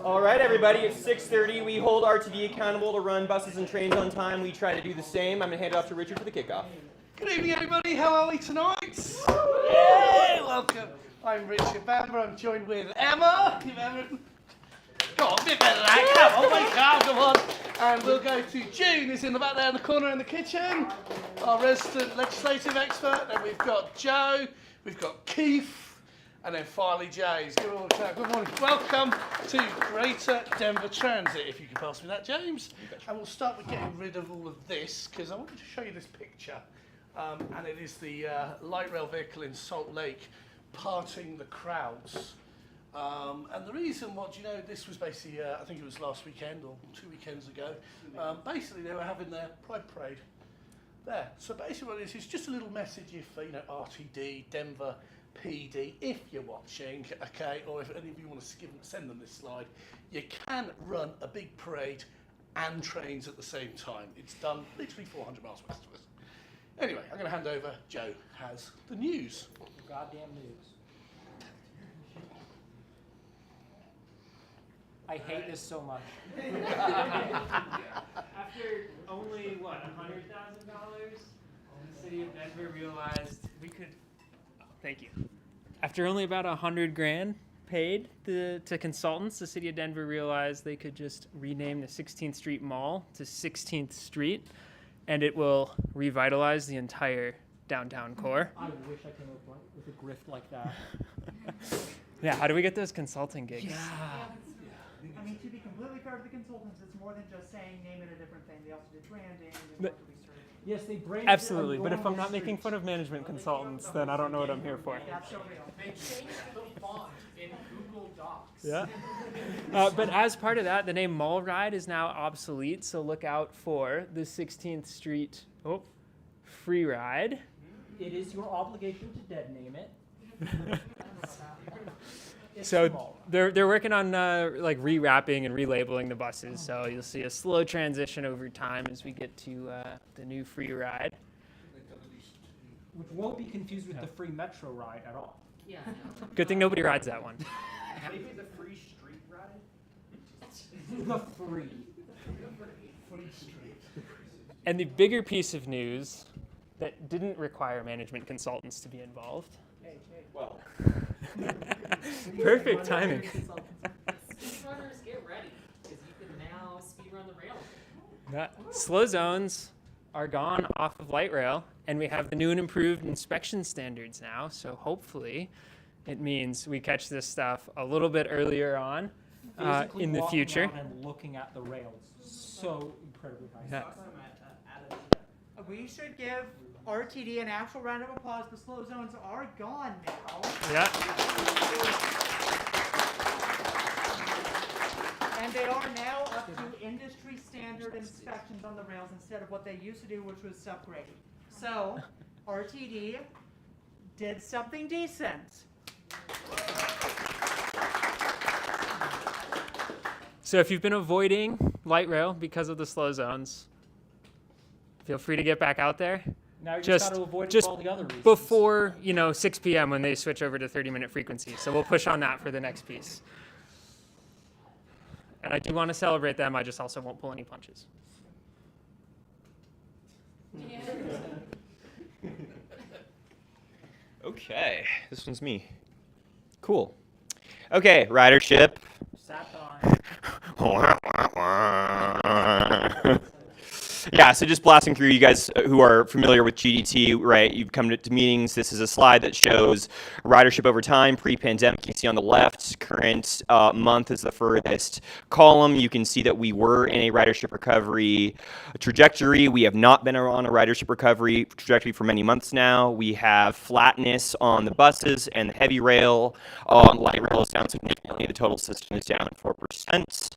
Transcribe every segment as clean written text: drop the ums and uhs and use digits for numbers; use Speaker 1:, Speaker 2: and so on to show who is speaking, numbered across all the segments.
Speaker 1: All right, everybody, it's 6:30. We hold RTD accountable to run buses and trains on time. We try to do the same. I'm going to hand it off to Richard for the kickoff.
Speaker 2: Good evening, everybody. How are we tonight? Yay! Welcome. I'm Richard Bamber. I'm joined with Emma. Give Emma. Go on, a bit better than that. Come on, wake up, come on. And we'll go to June, who's in the back there in the corner in the kitchen, our resident legislative expert. Then we've got Joe, we've got Keith, and then finally James. Good morning. Welcome to Greater Denver Transit. If you could pass me that, James. And we'll start with getting rid of all of this, because I wanted to show you this picture. And it is the light rail vehicle in Salt Lake parting the crowds. And the reason, this was basically, I think it was last weekend or 2 weekends ago. Basically, they were having their Pride Parade there. So basically what it is, it's just a little message if, RTD, Denver PD, if you're watching, okay, or if any of you want to send them this slide, you can run a big parade and trains at the same time. It's done literally 400 miles west of us. Anyway, I'm going to hand over. Joe has the news.
Speaker 3: Goddamn news. I hate this so much.
Speaker 4: After only, $100,000, the city of Denver realized we could, thank you. After only about $100,000 paid to consultants, the city of Denver realized they could just rename the 16th Street Mall to 16th Street, and it will revitalize the entire downtown core.
Speaker 3: I wish I came up with a grift like that.
Speaker 4: Yeah, how do we get those consulting gigs?
Speaker 3: Yeah.
Speaker 5: I mean, to be completely fair to the consultants, it's more than just saying name it a different thing. They also did branding and market research.
Speaker 3: Yes, they branded
Speaker 4: Absolutely,
Speaker 3: it
Speaker 4: but if I'm not
Speaker 3: Street.
Speaker 4: making fun of management consultants, then I don't know what I'm here for.
Speaker 5: That's so real.
Speaker 6: They changed the font in Google Docs.
Speaker 4: Yeah. But as part of that, the name Mall Ride is now obsolete, so look out for the 16th Street free ride.
Speaker 3: It is your obligation to dead name it.
Speaker 4: So they're working on rewrapping and relabeling the buses, so you'll see a slow transition over time as we get to the new free ride.
Speaker 3: Which won't be confused with the free metro ride at all.
Speaker 6: Yeah.
Speaker 4: Good thing nobody rides that one.
Speaker 1: Maybe the free street ride?
Speaker 3: The free.
Speaker 4: And the bigger piece of news that didn't require management consultants to be involved.
Speaker 1: Well,
Speaker 4: Perfect timing.
Speaker 6: Speedrunners, get ready, because you can now speedrun the rail.
Speaker 4: Slow zones are gone off of light rail, and we have the new and improved inspection standards now, so hopefully it means we catch this stuff a little bit earlier on
Speaker 3: Physically
Speaker 4: in the
Speaker 3: walking
Speaker 4: future.
Speaker 3: out and looking at the rails. So incredibly high.
Speaker 4: Yeah.
Speaker 5: We should give RTD an actual round of applause. The slow zones are gone now.
Speaker 4: Yeah.
Speaker 5: And they are now up to industry standard inspections on the rails instead of what they used to do, which was subgrading. So, RTD did something decent.
Speaker 4: So if you've been avoiding light rail because of the slow zones, feel free to get back out there.
Speaker 3: Now you
Speaker 4: Just-
Speaker 3: got to avoid it
Speaker 4: just
Speaker 3: for all the other reasons.
Speaker 4: Before 6 p.m. when they switch over to 30-minute frequency. So we'll push on that for the next piece. And I do want to celebrate them. I just also won't pull any punches.
Speaker 1: okay. This one's me. Cool. Okay, ridership.
Speaker 3: Sat on.
Speaker 1: Yeah, so just blasting through, you guys who are familiar with GDT, right, you've come to meetings. This is a slide that shows ridership over time, pre-pandemic. You can see on the left, current month is the furthest column. You can see that we were in a ridership recovery trajectory. We have not been on a ridership recovery trajectory for many months now. We have flatness on the buses and the heavy rail. Light rail is down significantly. The total system is down 4%.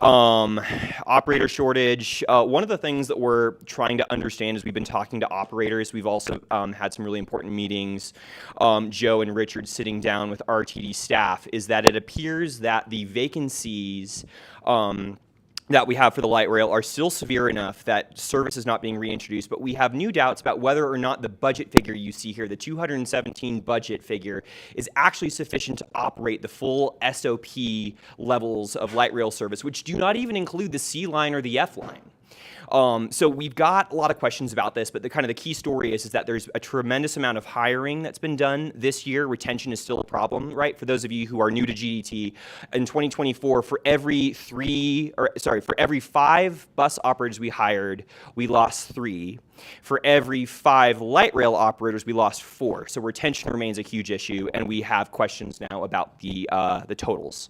Speaker 1: Operator shortage. One of the things that we're trying to understand as we've been talking to operators, we've also had some really important meetings, Joe and Richard sitting down with RTD staff, is that it appears that the vacancies that we have for the light rail are still severe enough that service is not being reintroduced, but we have new doubts about whether or not the budget figure you see here, the 217 budget figure, is actually sufficient to operate the full SOP levels of light rail service, which do not even include the C line or the F line. So we've got a lot of questions about this, but the key story is that there's a tremendous amount of hiring that's been done this year. Retention is still a problem, right? For those of you who are new to GDT, in 2024, for every 5 bus operators we hired, we lost 3. For every 5 light rail operators, we lost 4. So retention remains a huge issue, and we have questions now about the totals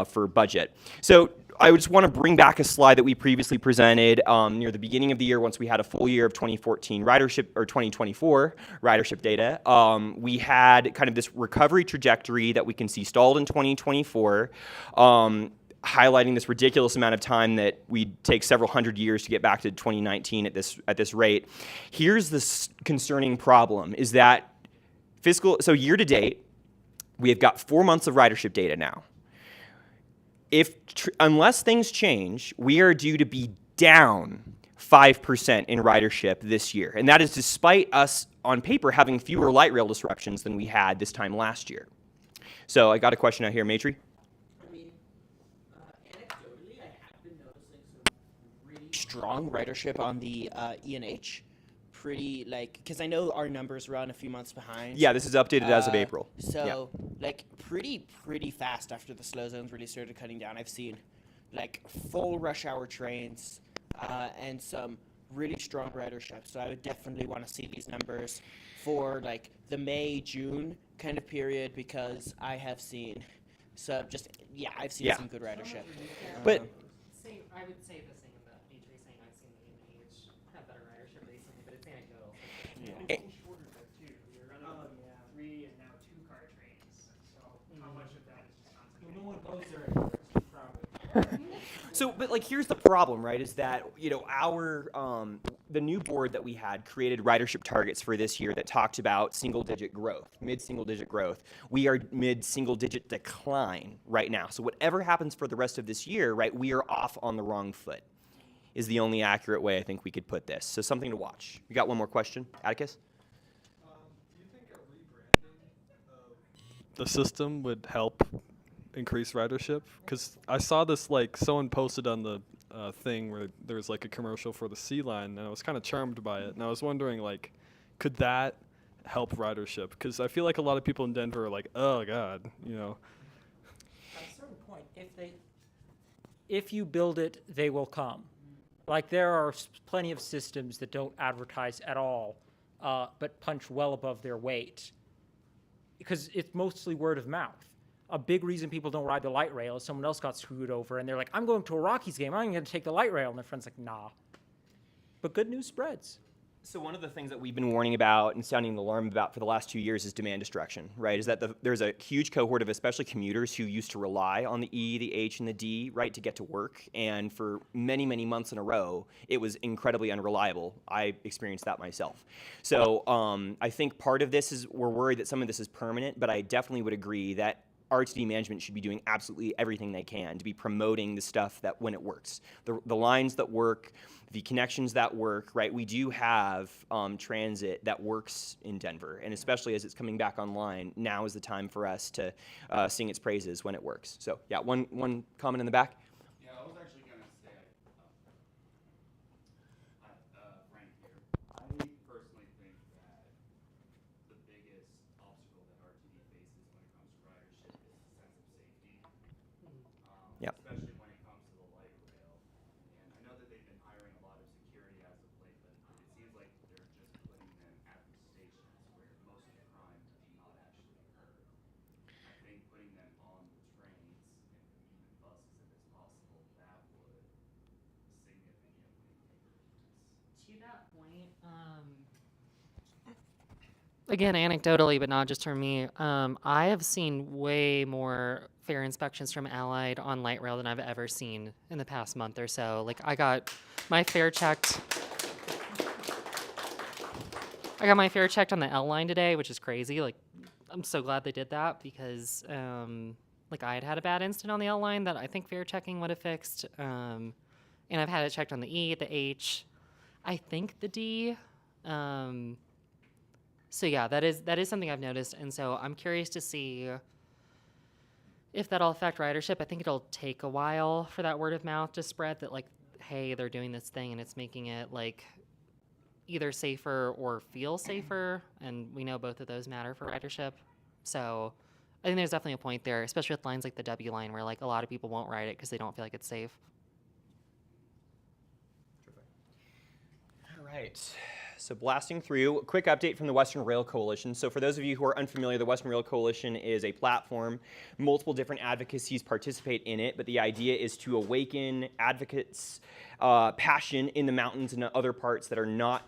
Speaker 1: for budget. So I just want to bring back a slide that we previously presented near the beginning of the year once we had a full year of 2014 ridership, or 2024 ridership data. We had kind of this recovery trajectory that we can see stalled in 2024, highlighting this ridiculous amount of time that we'd take several hundred years to get back to 2019 at this rate. Here's this concerning problem, is that so year to date, we have got 4 months of ridership data now. Unless things change, we are due to be down 5% in ridership this year. And that is despite us, on paper, having fewer light rail disruptions than we had this time last year. So I got a question out here, Matri.
Speaker 7: I mean, anecdotally, I have been noticing some really strong ridership on the ENH. Pretty, because I know our numbers run a few months behind.
Speaker 1: Yeah, this is updated as of April.
Speaker 7: So, pretty fast after the slow zones really started cutting down. I've seen, full rush hour trains and some really strong ridership. So I would definitely want to see these numbers for, the May, June kind of period, because I have seen some some good ridership.
Speaker 1: But
Speaker 6: I would say the same that Adri's saying. I've seen the EMH have better ridership recently, but it's anecdotal.
Speaker 3: It's getting shorter though too. You're running 3 and now 2-car trains. So how much of that is just concentrated? No one goes there anymore. It's too crowded.
Speaker 1: So, but here's the problem, right? Is that the new board that we had created ridership targets for this year that talked about single-digit growth, mid-single-digit growth. We are mid-single-digit decline right now. So whatever happens for the rest of this year, right, we are off on the wrong foot. Is the only accurate way I think we could put this. So something to watch. We got one more question, Atticus.
Speaker 8: Do you think a rebranding of the system would help increase ridership? Because I saw this, someone posted on the thing where there was a commercial for the C line, and I was kind of charmed by it. And I was wondering, could that help ridership? Because I feel like a lot of people in Denver are like, oh God,
Speaker 3: At a certain point, if you build it, they will come. There are plenty of systems that don't advertise at all, but punch well above their weight, because it's mostly word of mouth. A big reason people don't ride the light rail is someone else got screwed over, and they're like, I'm going to a Rockies game, I'm going to take the light rail, and their friend's like, nah. But good news spreads.
Speaker 1: So one of the things that we've been warning about and sounding the alarm about for the last 2 years is demand destruction, right? Is that there's a huge cohort of especially commuters who used to rely on the E, the H, and the D, right, to get to work. And for many, many months in a row, it was incredibly unreliable. I experienced that myself. So I think part of this is we're worried that some of this is permanent, but I definitely would agree that RTD management should be doing absolutely everything they can to be promoting the stuff that when it works. The lines that work, the connections that work, right? We do have transit that works in Denver, and especially as it's coming back online, now is the time for us to sing its praises when it works. So yeah, one comment in the back.
Speaker 9: Yeah, I was actually going to say, Frank here, I personally think that the biggest obstacle that RTD faces when it comes to ridership is the sense of safety,
Speaker 1: Yep.
Speaker 9: especially when it comes to the light rail. And I know that they've been hiring a lot of security as of late, but it seems like they're just putting them at the stations where most of the crime do not actually occur. I think putting them on the trains and even buses if it's possible, that would significantly decrease.
Speaker 6: To that point, again, anecdotally, but not just from me, I have seen way more fare inspections from Allied on light rail than I've ever seen in the past month or so. I got my fare checked. I got my fare checked on the L line today, which is crazy. I'm so glad they did that because, I had had a bad incident on the L line that I think fare checking would have fixed. and I've had it checked on the E, the H, I think the D. So yeah, that is something I've noticed, and so I'm curious to see if that'll affect ridership. I think it'll take a while for that word of mouth to spread that, like, hey, they're doing this thing and it's making it like either safer or feel safer, and we know both of those matter for ridership. So I think there's definitely a point there, especially with lines like the W line where like a lot of people won't ride it because they don't feel like it's safe.
Speaker 1: All right. So blasting through, quick update from the Western Rail Coalition. So for those of you who are unfamiliar, the Western Rail Coalition is a platform. Multiple different advocacies participate in it, but the idea is to awaken advocates' passion in the mountains and other parts that are not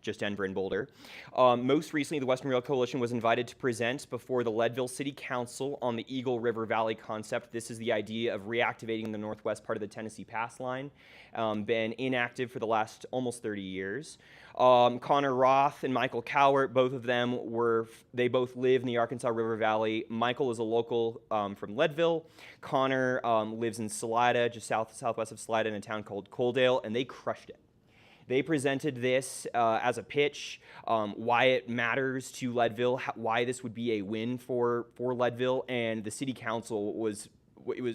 Speaker 1: just Denver and Boulder. Most recently, the Western Rail Coalition was invited to present before the Leadville City Council on the Eagle River Valley concept. This is the idea of reactivating the northwest part of the Tennessee Pass line. Been inactive for the last almost 30 years. Connor Roth and Michael Cowart, both of them they both live in the Arkansas River Valley. Michael is a local from Leadville. Connor lives in Salida, just southwest of Salida, in a town called Coaldale, and they crushed it. They presented this as a pitch, why it matters to Leadville, why this would be a win for Leadville, and the city council was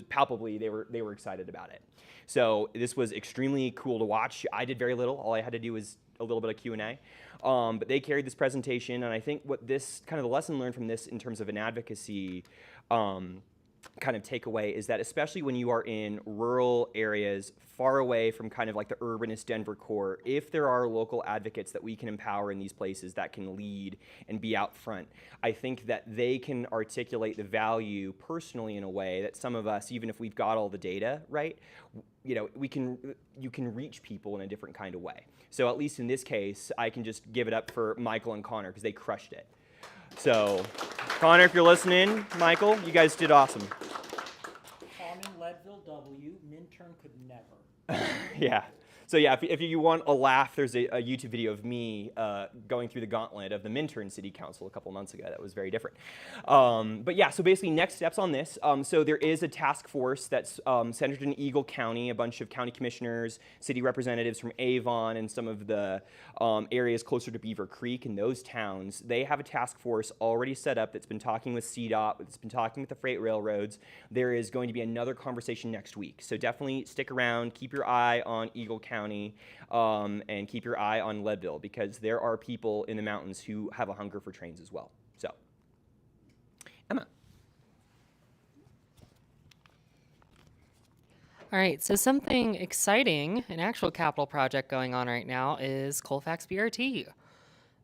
Speaker 1: palpably, they were excited about it. So this was extremely cool to watch. I did very little. All I had to do was a little bit of Q&A. But they carried this presentation, and I think what this, kind of the lesson learned from this in terms of an advocacy kind of takeaway is that especially when you are in rural areas far away from kind of like the urbanist Denver core, if there are local advocates that we can empower in these places that can lead and be out front, I think that they can articulate the value personally in a way that some of us, even if we've got all the data, right, you can reach people in a different kind of way. So at least in this case, I can just give it up for Michael and Connor because they crushed it. So, Connor, if you're listening, Michael, you guys did awesome.
Speaker 3: Common Leadville W, Minturn could never.
Speaker 1: Yeah. So yeah, if you want a laugh, there's a YouTube video of me going through the gauntlet of the Minturn City Council a couple months ago. That was very different. But yeah, so basically next steps on this. So there is a task force that's centered in Eagle County, a bunch of county commissioners, city representatives from Avon and some of the areas closer to Beaver Creek and those towns. They have a task force already set up that's been talking with CDOT, that's been talking with the freight railroads. There is going to be another conversation next week. So definitely stick around, keep your eye on Eagle County. And keep your eye on Leadville because there are people in the mountains who have a hunger for trains as well. So, Emma.
Speaker 6: All right, so something exciting, an actual capital project going on right now is Colfax BRT.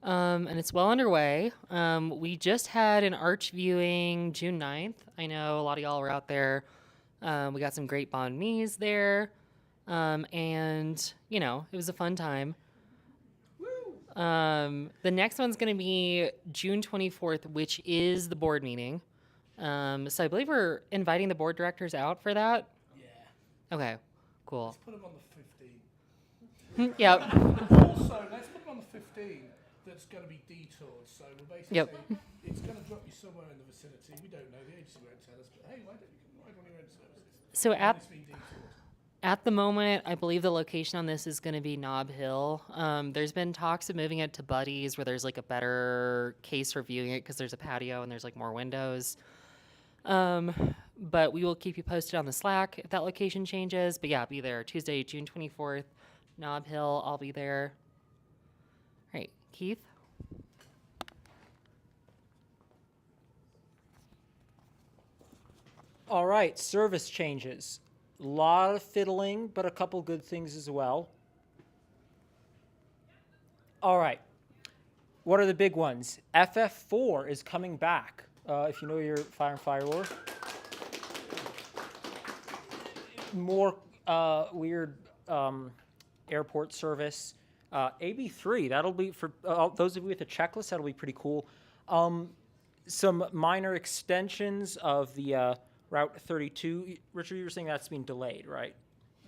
Speaker 6: And it's well underway. We just had an arch viewing June 9th. I know a lot of y'all were out there. We got some great banh mi's there. And, it was a fun time. The next one's going to be June 24th, which is the board meeting. So I believe we're inviting the board directors out for that.
Speaker 2: Yeah.
Speaker 6: Okay, cool.
Speaker 2: Let's put them on the 15th.
Speaker 6: Yep.
Speaker 2: Also, let's put them on the 15th. That's going to be detoured. So we're basically, it's going to drop you somewhere in the vicinity. We don't know. The agency won't tell us. But hey, why don't you rent services?
Speaker 6: So
Speaker 2: It's been detoured.
Speaker 6: At the moment, I believe the location on this is going to be Nob Hill. There's been talks of moving it to Buddy's where there's like a better case for viewing it because there's a patio and there's like more windows. But we will keep you posted on the Slack if that location changes. But yeah, be there Tuesday, June 24th, Nob Hill. I'll be there. All right, Keith?
Speaker 3: All right, service changes. A lot of fiddling, but a couple good things as well. All right. What are the big ones? FF4 is coming back. If you know your fire and fire lore. More weird airport service. AB3, that'll be for those of you with a checklist, that'll be pretty cool. Some minor extensions of the Route 32. Richard, you were saying that's being delayed, right?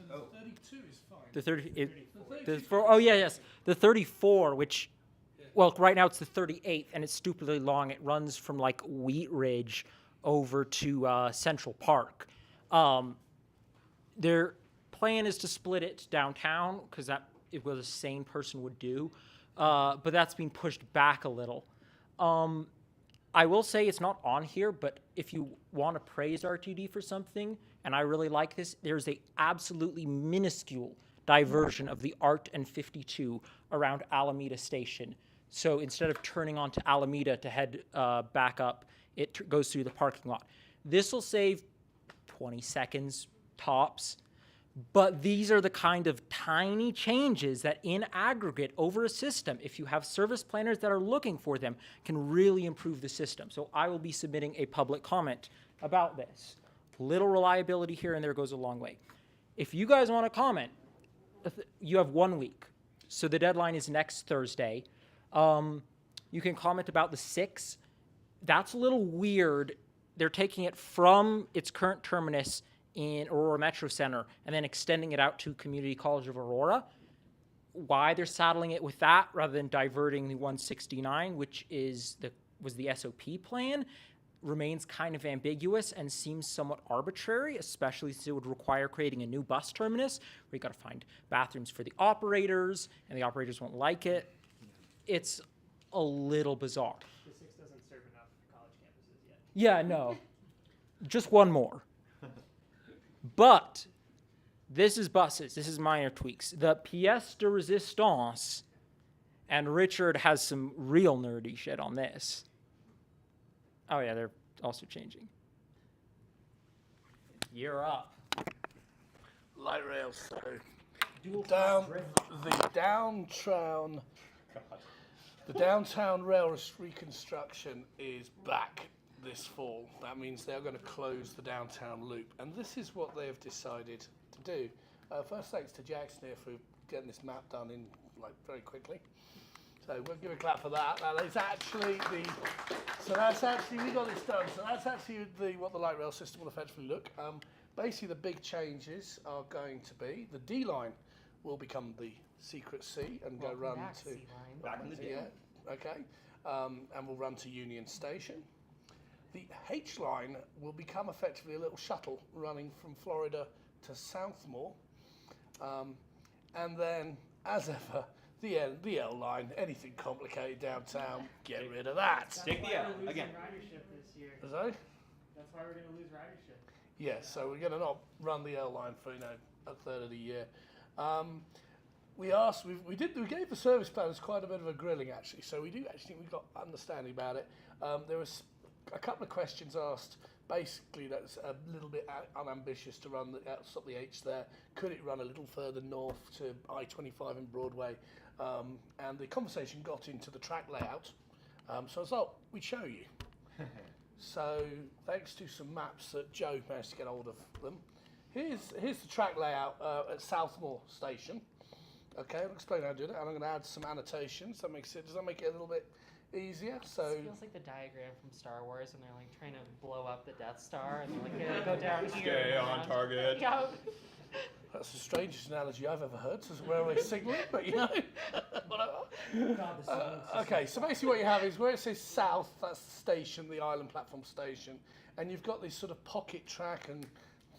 Speaker 2: The 32 is fine.
Speaker 3: The 30.
Speaker 2: Yes.
Speaker 3: The 34, which, well, right now it's the 38th, and it's stupidly long. It runs from like Wheat Ridge over to Central Park. They're plan is to split it downtown because that is what a sane person would do, but that's being pushed back a little. I will say it's not on here, but if you want to praise RTD for something, and I really like this, there's a absolutely minuscule diversion of the ART and 52 around Alameda Station. So instead of turning onto Alameda to head back up, it goes through the parking lot. This will save 20 seconds tops, but these are the kind of tiny changes that in aggregate over a system, if you have service planners that are looking for them, can really improve the system. So I will be submitting a public comment about this. Little reliability here and there goes a long way. If you guys want to comment, you have 1 week. So the deadline is next Thursday. You can comment about the 6. That's a little weird. They're taking it from its current terminus in Aurora Metro Center and then extending it out to Community College of Aurora. Why they're saddling it with that rather than diverting the 169, which was the SOP plan, remains kind of ambiguous and seems somewhat arbitrary, especially since it would require creating a new bus terminus where you got to find bathrooms for the operators, and the operators won't like it. It's a little bizarre.
Speaker 4: The 6 doesn't serve enough college campuses yet.
Speaker 3: Yeah, no. Just one more. But this is buses. This is minor tweaks. The pièce de résistance, and Richard has some real nerdy shit on this. Oh, yeah, they're also changing. You're up.
Speaker 2: Light rail, so the downtown rail reconstruction is back this fall. That means they're going to close the downtown loop, and this is what they have decided to do. First, thanks to Jackson here for getting this map done in very quickly. So we'll give a clap for that. That is actually we got this done. So that's actually what the light rail system will effectively look. Basically, the big changes are going to be the D line will become the secret C and go run to
Speaker 1: Back in the day.
Speaker 2: Yeah, okay, and will run to Union Station. The H line will become effectively a little shuttle running from Florida to Southmore, and then, as ever, the L line. Anything complicated downtown, get rid of that.
Speaker 1: Take the L again.
Speaker 4: Ridership this year.
Speaker 2: Sorry?
Speaker 4: That's why we're going to lose ridership.
Speaker 2: Yes, so we're going to not run the L line for a third of the year. We gave the service planners quite a bit of a grilling actually. So we do actually think we got understanding about it. There was a couple of questions asked. Basically, that's a little bit unambitious to run stop the H there. Could it run a little further north to I-25 and Broadway? And the conversation got into the track layout. So I thought we'd show you. So thanks to some maps that Joe managed to get hold of them. Here's the track layout at Southmore Station. Okay, I'll explain how to do it. And I'm going to add some annotations. Does that make it a little bit easier? So
Speaker 6: This feels like the diagram from Star Wars, and they're like trying to blow up the Death Star, and they're like, go down here.
Speaker 1: Stay on target.
Speaker 6: Yeah.
Speaker 2: that's the strangest analogy I've ever heard. It's railway signalling, but whatever. Okay, so basically what you have is where it says south, that's the station, the island platform station, and you've got this sort of pocket track and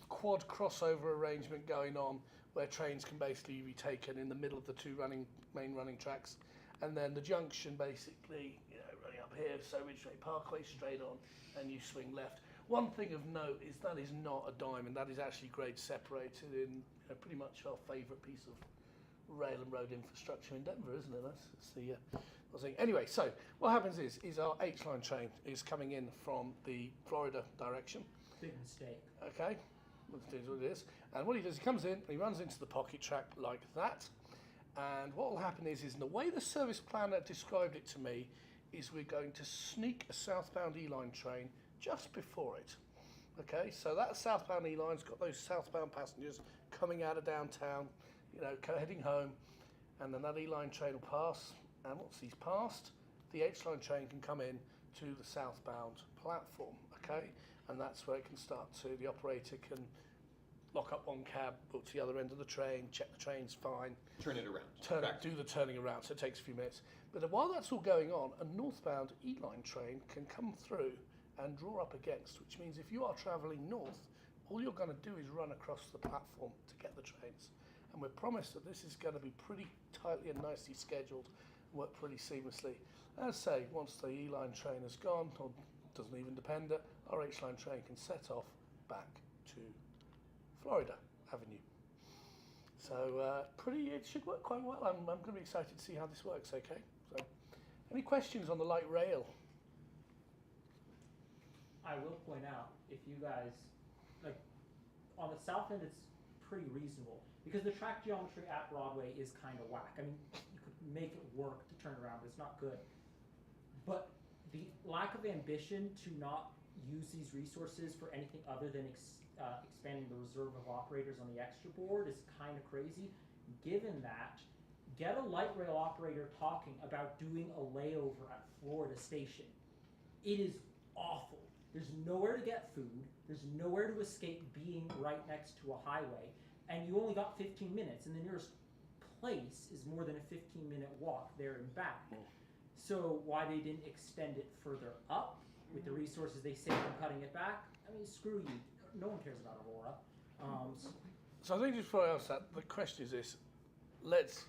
Speaker 2: quad crossover arrangement going on where trains can basically be taken in the middle of the two main running tracks, and then the junction basically running up here, so Ridgeway Parkway straight on, and you swing left. One thing of note is that is not a diamond, that is actually grade separated in pretty much our favourite piece of rail and road infrastructure in Denver, isn't it? That's the thing. Anyway, so what happens is our H-line train is coming in from the Florida direction.
Speaker 3: Big mistake.
Speaker 2: Okay, that's what it is. And what he does, he comes in and he runs into the pocket track like that. And what will happen is in the way the service planner described it to me, is we're going to sneak a southbound E-line train just before it. Okay, so that southbound E-line's got those southbound passengers coming out of downtown, heading home, and then that E-line train will pass, and once he's passed, the H-line train can come in to the southbound platform, okay? And that's where it can start to, the operator can lock up one cab, book to the other end of the train, check the train's fine.
Speaker 1: Turn it around.
Speaker 2: Do the turning around, so it takes a few minutes. But while that's all going on, a northbound E-line train can come through and draw up against, which means if you are travelling north all you're going to do is run across the platform to get the trains. And we're promised that this is going to be pretty tightly and nicely scheduled, work pretty seamlessly. As I say, once the E-line train is gone, or doesn't even depend, our H-line train can set off back to Florida Avenue. So it should work quite well. I'm going to be excited to see how this works, okay? So, any questions on the light rail?
Speaker 3: I will point out, if you guys, like, on the south end, it's pretty reasonable because the track geometry at Broadway is kind of whack. I mean, you could make it work to turn around, but it's not good. But the lack of ambition to not use these resources for anything other than expanding the reserve of operators on the extra board is kind of crazy. Given that, get a light rail operator talking about doing a layover at Florida Station. It is awful. There's nowhere to get food. There's nowhere to escape being right next to a highway. And you only got 15 minutes. And the nearest place is more than a 15-minute walk there and back. So why they didn't extend it further up with the resources they saved from cutting it back, I mean, screw you. No one cares about Aurora.
Speaker 2: So I think just before I answer that, the question is this.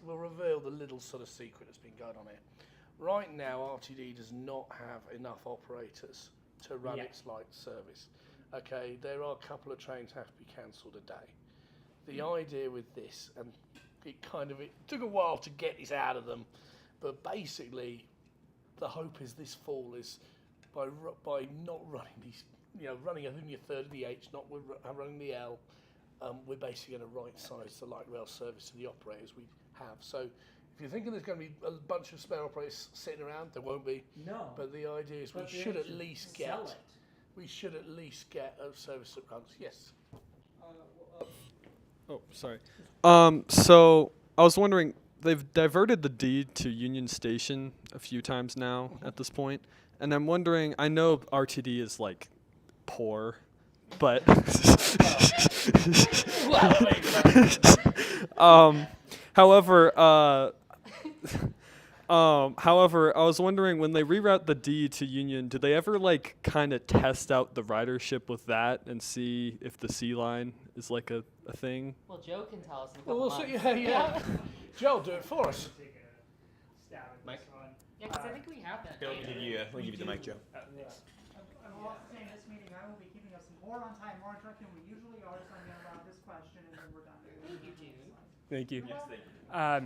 Speaker 2: We'll reveal the little sort of secret that's been going on here. Right now, RTD does not have enough operators to run its light service. Okay, there are a couple of trains have to be cancelled a day. The idea with this, and it took a while to get this out of them, but basically, the hope is this fall is by not running these, running only a third of the H, not running the L, we're basically going to right-size the light rail service to the operators we have. So if you're thinking there's going to be a bunch of spare operators sitting around, there won't be.
Speaker 3: No.
Speaker 2: But the idea is we should at least get a service that runs. Yes.
Speaker 8: Oh, sorry. So I was wondering, they've diverted the D to Union Station a few times now at this point, and I'm wondering, I know RTD is like poor, but however, I was wondering, when they reroute the D to Union, do they ever like kind of test out the ridership with that and see if the C line is like a thing?
Speaker 6: Well, Joe can tell us in a couple
Speaker 2: Well,
Speaker 6: months.
Speaker 2: yeah. Joe, do it for us.
Speaker 1: Mike?
Speaker 6: Yeah, because I think we have that.
Speaker 1: Let me give you the mic, Joe.
Speaker 5: I will also say in this meeting, I will be keeping us more on time, more on track than we usually are, so I'm going to allow this question and then we're done.
Speaker 6: Thank you, June.
Speaker 4: Thank you.
Speaker 1: Yes,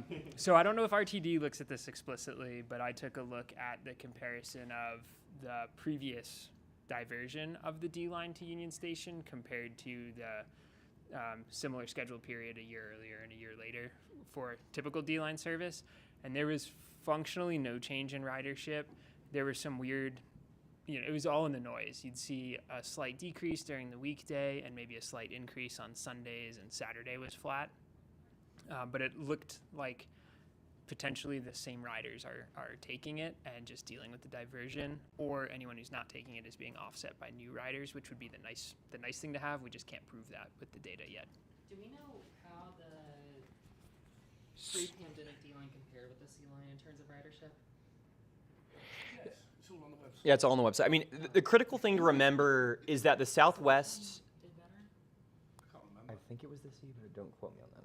Speaker 1: thank you.
Speaker 4: So I don't know if RTD looks at this explicitly, but I took a look at the comparison of the previous diversion of the D line to Union Station compared to the similar scheduled period a year earlier and a year later for typical D line service. And there was functionally no change in ridership. There was some weird, it was all in the noise. You'd see a slight decrease during the weekday and maybe a slight increase on Sundays, and Saturday was flat. But it looked like potentially the same riders are taking it and just dealing with the diversion, or anyone who's not taking it is being offset by new riders, which would be the nice thing to have. We just can't prove that with the data yet.
Speaker 6: Do we know how the pre-pandemic D-line compared with the C-line in terms of ridership?
Speaker 2: Yes, it's all on the website.
Speaker 1: Yeah, it's all on the website. I mean, the critical thing to remember is that the Southwest.
Speaker 6: Did better?
Speaker 1: I think it was the C, but don't quote me on that.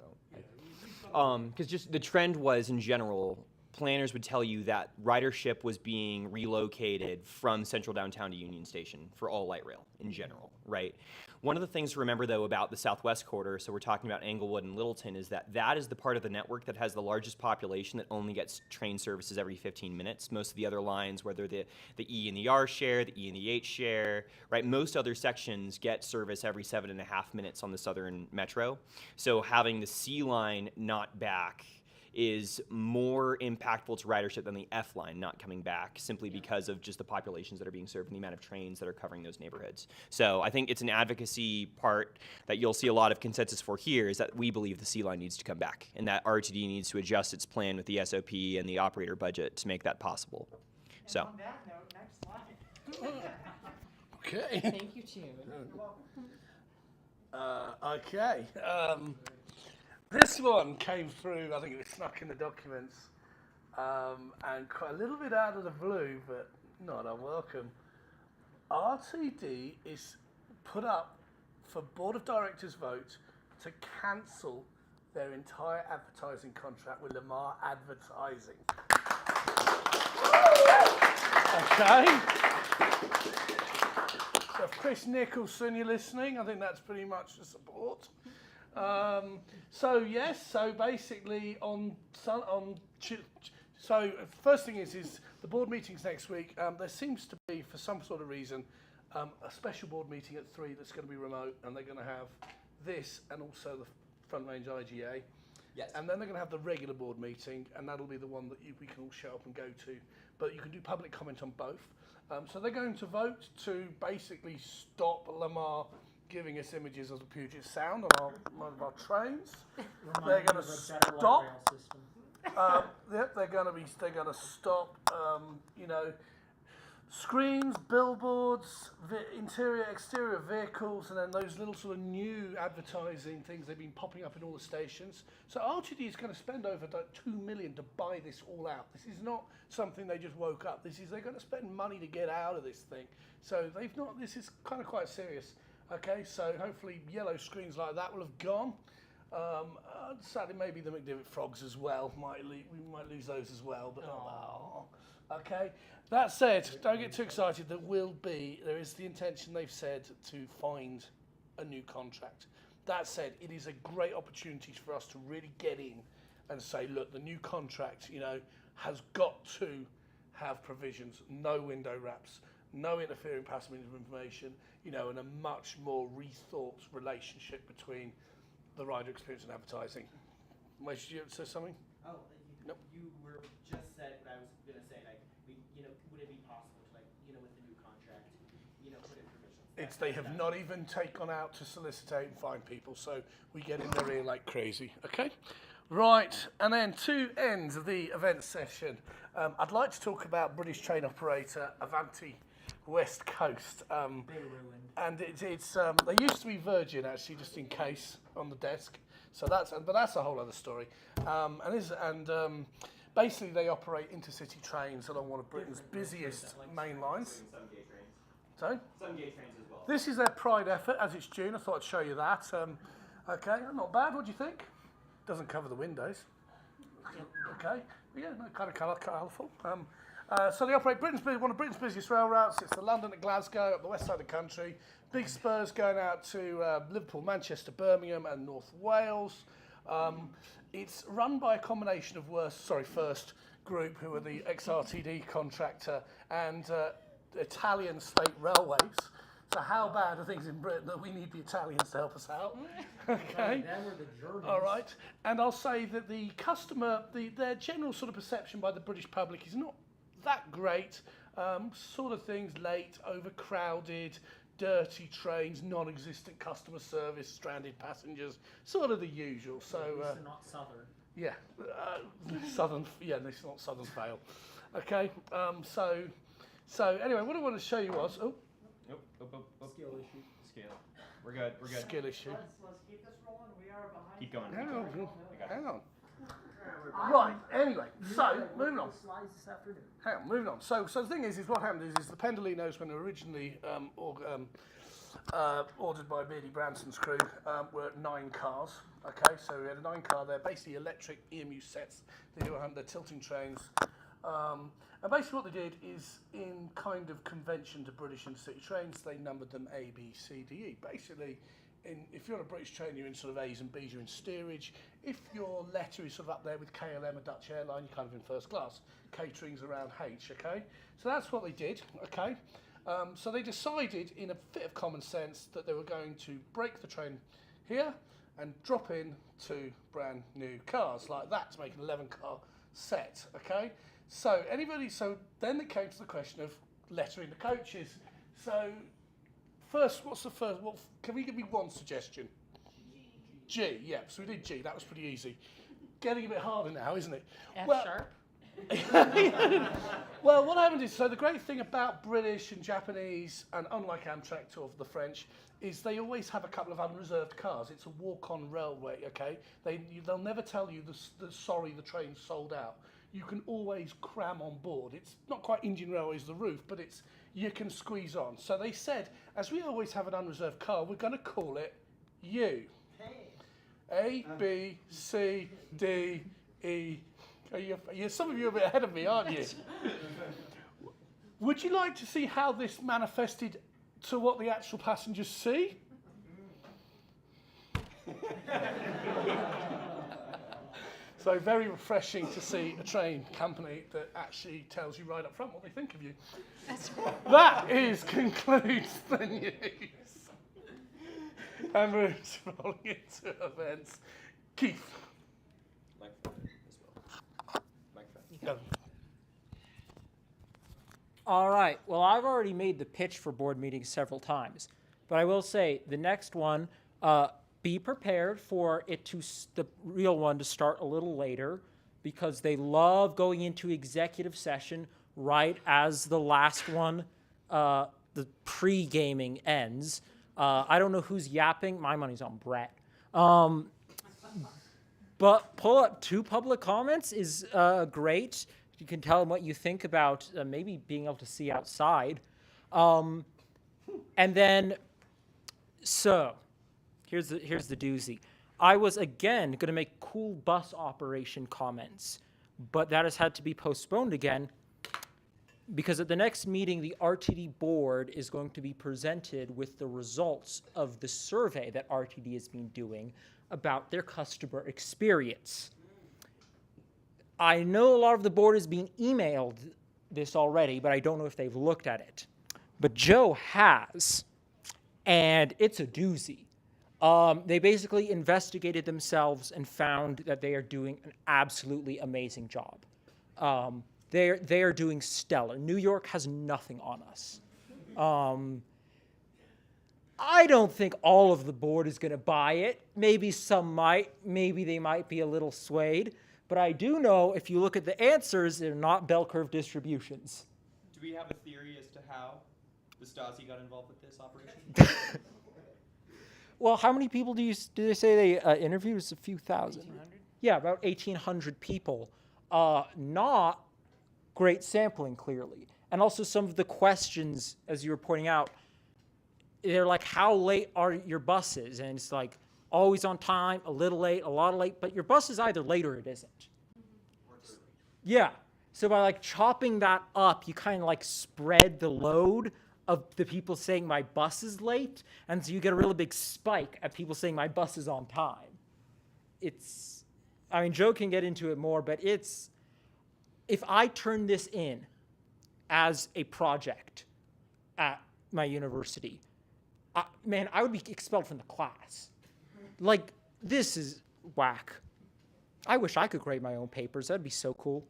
Speaker 1: Because just the trend was, in general, planners would tell you that ridership was being relocated from central downtown to Union Station for all light rail in general, right? One of the things to remember, though, about the Southwest Corridor, so we're talking about Englewood and Littleton, is that is the part of the network that has the largest population that only gets train services every 15 minutes. Most of the other lines, whether the E and the R share, the E and the H share, right, most other sections get service every 7.5 minutes on the Southern Metro. So having the C line not back is more impactful to ridership than the F line not coming back, simply because of just the populations that are being served and the amount of trains that are covering those neighborhoods. So I think it's an advocacy part that you'll see a lot of consensus for here, is that we believe the C line needs to come back and that RTD needs to adjust its plan with the SOP and the operator budget to make that possible.
Speaker 5: And
Speaker 1: So.
Speaker 5: on that note, next slide.
Speaker 2: Okay.
Speaker 6: Thank you, June.
Speaker 2: Okay. This one came through, I think it was snuck in the documents, and quite a little bit out of the blue, but not unwelcome. RTD is put up for Board of Directors vote to cancel their entire advertising contract with Lamar Advertising. Okay. So if Chris Nicholson, you're listening, I think that's pretty much the support. So basically so first thing is the board meetings next week. There seems to be, for some sort of reason, a special board meeting at 3 that's going to be remote, and they're going to have this and also the Front Range IGA.
Speaker 1: Yes.
Speaker 2: And then they're going to have the regular board meeting, and that'll be the one that we can all show up and go to. But you can do public comment on both. So they're going to vote to basically stop Lamar giving us images of the Puget Sound on our trains. They're going to stop. They're going to stop. Screens, billboards, interior, exterior vehicles, and then those little sort of new advertising things they've been popping up in all the stations. So RTD is going to spend over $2 million to buy this all out. This is not something they just woke up. They're going to spend money to get out of this thing. So this is kind of quite serious. Okay, so hopefully yellow screens like that will have gone. Sadly, maybe the McDivitt frogs as well. We might lose those as well, but okay. That said, don't get too excited. There is the intention, they've said, to find a new contract. That said, it is a great opportunity for us to really get in and say, look, the new contract, has got to have provisions, no window wraps, no interfering passing of information, and a much more rethought relationship between the rider experience and advertising. Did you say something?
Speaker 7: Oh,
Speaker 2: Nope.
Speaker 7: You were just said what I was going to say. Would it be possible to, with the new contract, put in provisions?
Speaker 2: They have not even gone out to solicitate and find people, so we get in their ear like crazy. Okay, right, and then two ends of the event session. I'd like to talk about British train operator Avanti West Coast. And it's they used to be Virgin actually, just in case, on the desk. So that's a whole other story. Basically they operate intercity trains along one of Britain's busiest main lines.
Speaker 1: Some gay trains.
Speaker 2: Sorry?
Speaker 1: Some gay trains as well.
Speaker 2: This is their pride effort, as it's June. I thought I'd show you that. Okay, not bad. What do you think? Doesn't cover the windows. Okay, yeah, kind of colourful. So they operate one of Britain's busiest rail routes. It's the London to Glasgow, up the west side of the country. Big spurs going out to Liverpool, Manchester, Birmingham, and North Wales. It's run by a combination of First Group, who are the ex-RTD contractor, and Italian state railways. So how bad are things in Britain that we need the Italians to help us out? Okay.
Speaker 3: Them or the Germans.
Speaker 2: All right. And I'll say that the customer, their general sort of perception by the British public is not that great. Sort of things late, overcrowded, dirty trains, non-existent customer service, stranded passengers, sort of the usual. So
Speaker 3: They're not southern.
Speaker 2: yeah, southern. Yeah, this is not Southern Fail. Okay. So anyway, what I want to show you was
Speaker 1: Nope.
Speaker 3: Skill issue.
Speaker 1: Scale. We're good.
Speaker 2: skill issue.
Speaker 5: Let's keep this rolling. We are behind.
Speaker 1: Keep going.
Speaker 2: Hang on. Right. Anyway, so moving on.
Speaker 3: Slides this afternoon.
Speaker 2: Hang on, moving on. So the thing is what happened is the Pendolinos, when they were originally ordered by Beardy Branson's crew, were 9 cars. Okay, so we had a 9-car there, basically electric EMU sets. They do their tilting trains. And basically what they did is, in kind of convention to British intercity trains, they numbered them A, B, C, D, E. Basically, if you're on a British train, you're in sort of A's and B's, you're in steerage. If your letter is sort of up there with KLM, a Dutch airline, you're kind of in first class. Catering's around H, okay? So that's what they did, okay? So they decided, in a bit of common sense, that they were going to break the train here and drop in 2 brand new cars like that to make an 11-car set, okay? So then it came to the question of lettering the coaches. So first, can we give me one suggestion? G, yeah, so we did G, that was pretty easy. Getting a bit harder now, isn't it?
Speaker 6: F sharp.
Speaker 2: Well, what happened is, so the great thing about British and Japanese, and unlike Amtrak or the French, is they always have a couple of unreserved cars. It's a walk-on railway, okay? They'll never tell you sorry, the train's sold out. You can always cram on board. It's not quite Indian Railways, the roof, but you can squeeze on. So they said, as we always have an unreserved car, we're going to call it U. A, B, C, D, E. Some of you are a bit ahead of me, aren't you? Would you like to see how this manifested to what the actual passengers see? So very refreshing to see a train company that actually tells you right up front what they think of you. That concludes the news. And we're rolling into events. Keith. Go.
Speaker 3: All right. Well, I've already made the pitch for board meetings several times, but I will say the next one, be prepared for it the real one to start a little later, because they love going into executive session right as the last one, the pre-gaming ends. I don't know who's yapping. My money's on Brett. But pull up 2 public comments is great. You can tell them what you think about maybe being able to see outside. And then, so, here's the doozy. I was, again, going to make cool bus operation comments, but that has had to be postponed again, because at the next meeting, the RTD board is going to be presented with the results of the survey that RTD has been doing about their customer experience. I know a lot of the board has been emailed this already, but I don't know if they've looked at it. But Joe has, and it's a doozy. They basically investigated themselves and found that they are doing an absolutely amazing job. They are doing stellar. New York has nothing on us. I don't think all of the board is going to buy it. Maybe some might. Maybe they might be a little swayed. But I do know if you look at the answers, they're not bell curve distributions.
Speaker 1: Do we have a theory as to how the Stasi got involved with this operation?
Speaker 3: Well, how many people do they say they interviewed? It was a few thousand.
Speaker 4: 1,800?
Speaker 3: Yeah, about 1,800 people. Not great sampling, clearly. And also some of the questions, as you were pointing out, they're like, how late are your buses? And it's like, always on time, a little late, a lot of late, but your bus is either late or it isn't. Yeah. So by like chopping that up, you kind of like spread the load of the people saying my bus is late, and so you get a really big spike at people saying my bus is on time. I mean, Joe can get into it more, but if I turn this in as a project at my university, man, I would be expelled from the class. Like, this is whack. I wish I could grade my own papers. That'd be so cool.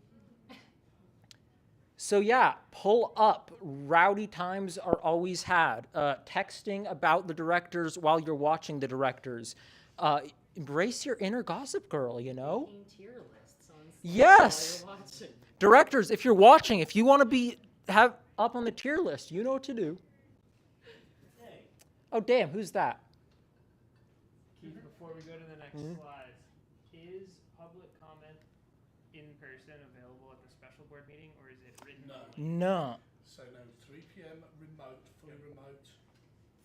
Speaker 3: So yeah, pull up. Rowdy times are always had. Texting about the directors while you're watching the directors. Embrace your inner gossip girl, you know?
Speaker 6: Tier lists on
Speaker 3: Yes!
Speaker 6: while you're watching.
Speaker 3: Directors, if you're watching, if you want to have up on the tier list, you know what to do. Oh, damn, who's that?
Speaker 4: Keith, before we go to the next slides, is public comment in person available at the special board meeting, or is it written?
Speaker 3: No.
Speaker 2: So no, 3 p.m. remote, fully remote,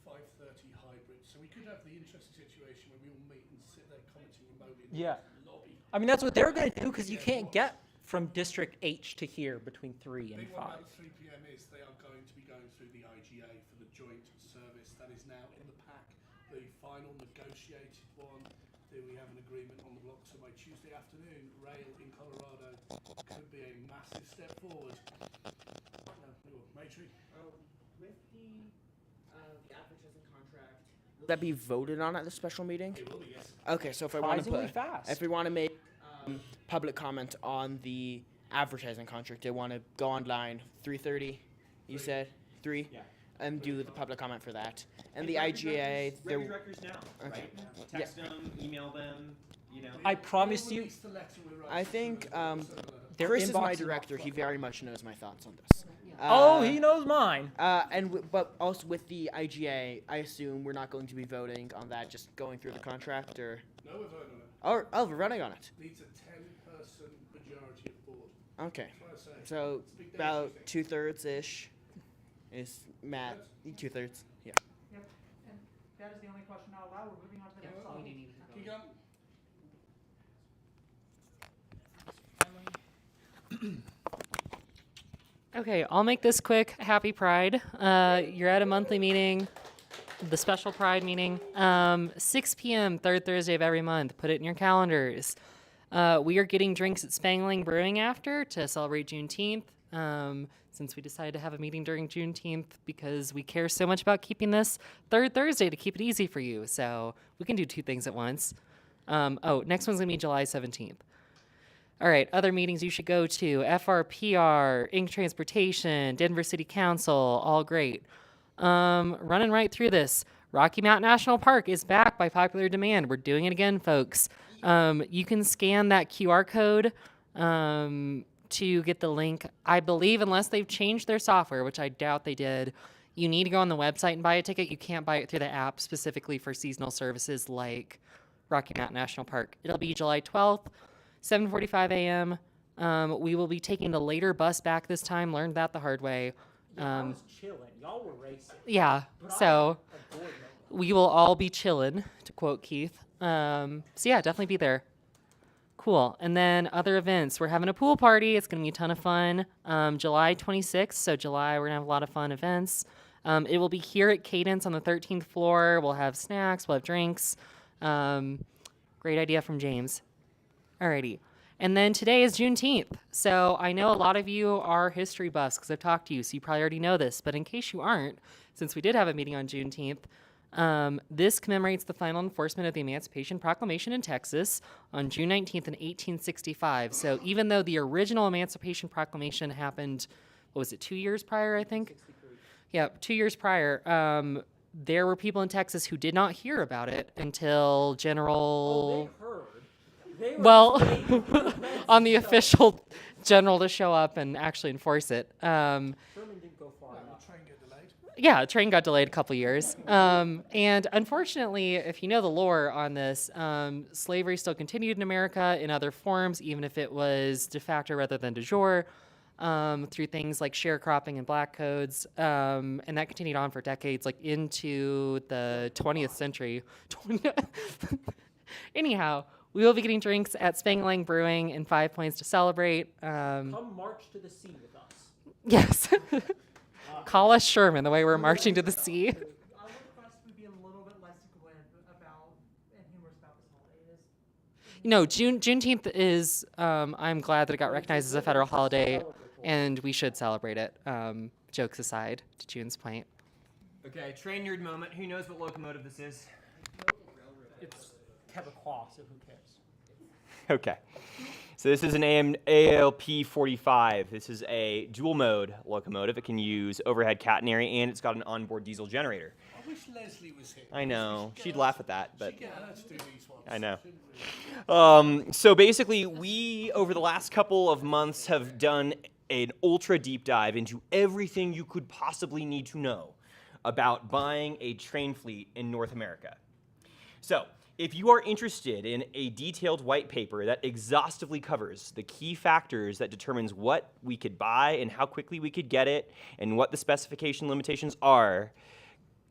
Speaker 2: 5:30 hybrid. So we could have the interesting situation where we all meet and sit there commenting remotely in
Speaker 3: Yeah.
Speaker 2: the lobby.
Speaker 3: I mean, that's what they're going to do, because you can't get from District H to here between 3
Speaker 2: The
Speaker 3: and
Speaker 2: big one
Speaker 3: 5.
Speaker 2: about 3 p.m. is they are going to be going through the IGA for the joint service that is now in the pack. The final negotiated one. Do we have an agreement on the block? So by Tuesday afternoon, rail in Colorado could be a massive step forward. Matri?
Speaker 7: With the advertising contract, will that be voted on at the special meeting?
Speaker 2: It will be, yes.
Speaker 7: Okay, so if I want to
Speaker 3: Surprisingly fast.
Speaker 7: if we want to make public comment on the advertising contract, they want to go online 3:30. You said 3.
Speaker 1: Yeah.
Speaker 7: And do the public comment for that. And the
Speaker 1: Write
Speaker 7: IGA,
Speaker 1: your directors now, right? Text them, email them, you know.
Speaker 3: I promise you,
Speaker 2: Release the letter we're writing
Speaker 7: I think
Speaker 2: to them,
Speaker 3: their
Speaker 7: Chris is
Speaker 3: inbox
Speaker 7: my
Speaker 3: is not
Speaker 7: director. He
Speaker 3: full.
Speaker 7: very much knows my thoughts on this.
Speaker 3: Oh, he knows mine.
Speaker 7: But also with the IGA, I assume we're not going to be voting on that, just going through the contract, or
Speaker 2: No, we're voting on it.
Speaker 7: we're running on it.
Speaker 2: Needs a 10-person majority of board.
Speaker 7: Okay,
Speaker 2: That's what I say.
Speaker 7: so
Speaker 2: It's a big day
Speaker 7: about
Speaker 2: Tuesday.
Speaker 7: 2/3 ish. Is Matt 2/3? Yeah.
Speaker 5: Yep, and that is the only question not allowed. We're moving on to the next topic.
Speaker 2: Keep going.
Speaker 6: Okay, I'll make this quick. Happy Pride. You're at a monthly meeting, the special Pride meeting, 6 p.m., third Thursday of every month. Put it in your calendars. We are getting drinks at Spangling Brewing after to celebrate Juneteenth, since we decided to have a meeting during Juneteenth because we care so much about keeping this third Thursday to keep it easy for you. So we can do two things at once. Next one's going to be July 17th. All right, other meetings you should go to: FRPR, Inc. Transportation, Denver City Council, all great. Running right through this. Rocky Mountain National Park is back by popular demand. We're doing it again, folks. You can scan that QR code to get the link. I believe unless they've changed their software, which I doubt they did, you need to go on the website and buy a ticket. You can't buy it through the app specifically for seasonal services like Rocky Mountain National Park. It'll be July 12th. 7:45 a.m. We will be taking the later bus back this time. Learned that the hard way.
Speaker 3: I was chilling. Y'all were racing.
Speaker 6: Yeah, so we will all be chillin', to quote Keith. So yeah, definitely be there. Cool. And then other events. We're having a pool party. It's going to be a ton of fun. July 26th. So July, we're going to have a lot of fun events. It will be here at Cadence on the 13th floor. We'll have snacks. We'll have drinks. Great idea from James. Alrighty. And then today is Juneteenth. So I know a lot of you are history buffs because I've talked to you, so you probably already know this. But in case you aren't, since we did have a meeting on Juneteenth, this commemorates the final enforcement of the Emancipation Proclamation in Texas on June 19th in 1865. So even though the original Emancipation Proclamation happened, what was it, 2 years prior, I think? Yeah, 2 years prior. There were people in Texas who did not hear about it until General...
Speaker 3: They heard. They were
Speaker 6: Well,
Speaker 3: just waiting for the
Speaker 6: on the official general to show up and actually enforce it.
Speaker 3: Sherman didn't go far enough.
Speaker 2: Train get delayed.
Speaker 6: Yeah, the train got delayed a couple years. And unfortunately, if you know the lore on this, slavery still continued in America in other forms, even if it was de facto rather than de jure, through things like sharecropping and black codes. And that continued on for decades, like into the 20th century. Anyhow, we will be getting drinks at Spangling Brewing in 5 Points to celebrate.
Speaker 3: Come march to the sea with us.
Speaker 6: Yes. Call us Sherman, the way we're marching to the sea.
Speaker 5: I would request we be a little bit less glib about and humorous about this holiday. It is
Speaker 6: No, Juneteenth is, I'm glad that it got recognized as a federal holiday, and we should celebrate it. Jokes aside, to June's point.
Speaker 1: Okay, train nerd moment. Who knows what locomotive this is?
Speaker 3: It's Quebecois, so who cares?
Speaker 1: Okay. So this is an ALP 45. This is a dual mode locomotive. It can use overhead catenary and it's got an onboard diesel generator.
Speaker 2: I wish Leslie was here.
Speaker 1: I know. She'd laugh at that, but
Speaker 2: She'd get her to do these ones.
Speaker 1: I know. So basically, we, over the last couple of months, have done an ultra deep dive into everything you could possibly need to know about buying a train fleet in North America. So, if you are interested in a detailed white paper that exhaustively covers the key factors that determines what we could buy and how quickly we could get it and what the specification limitations are,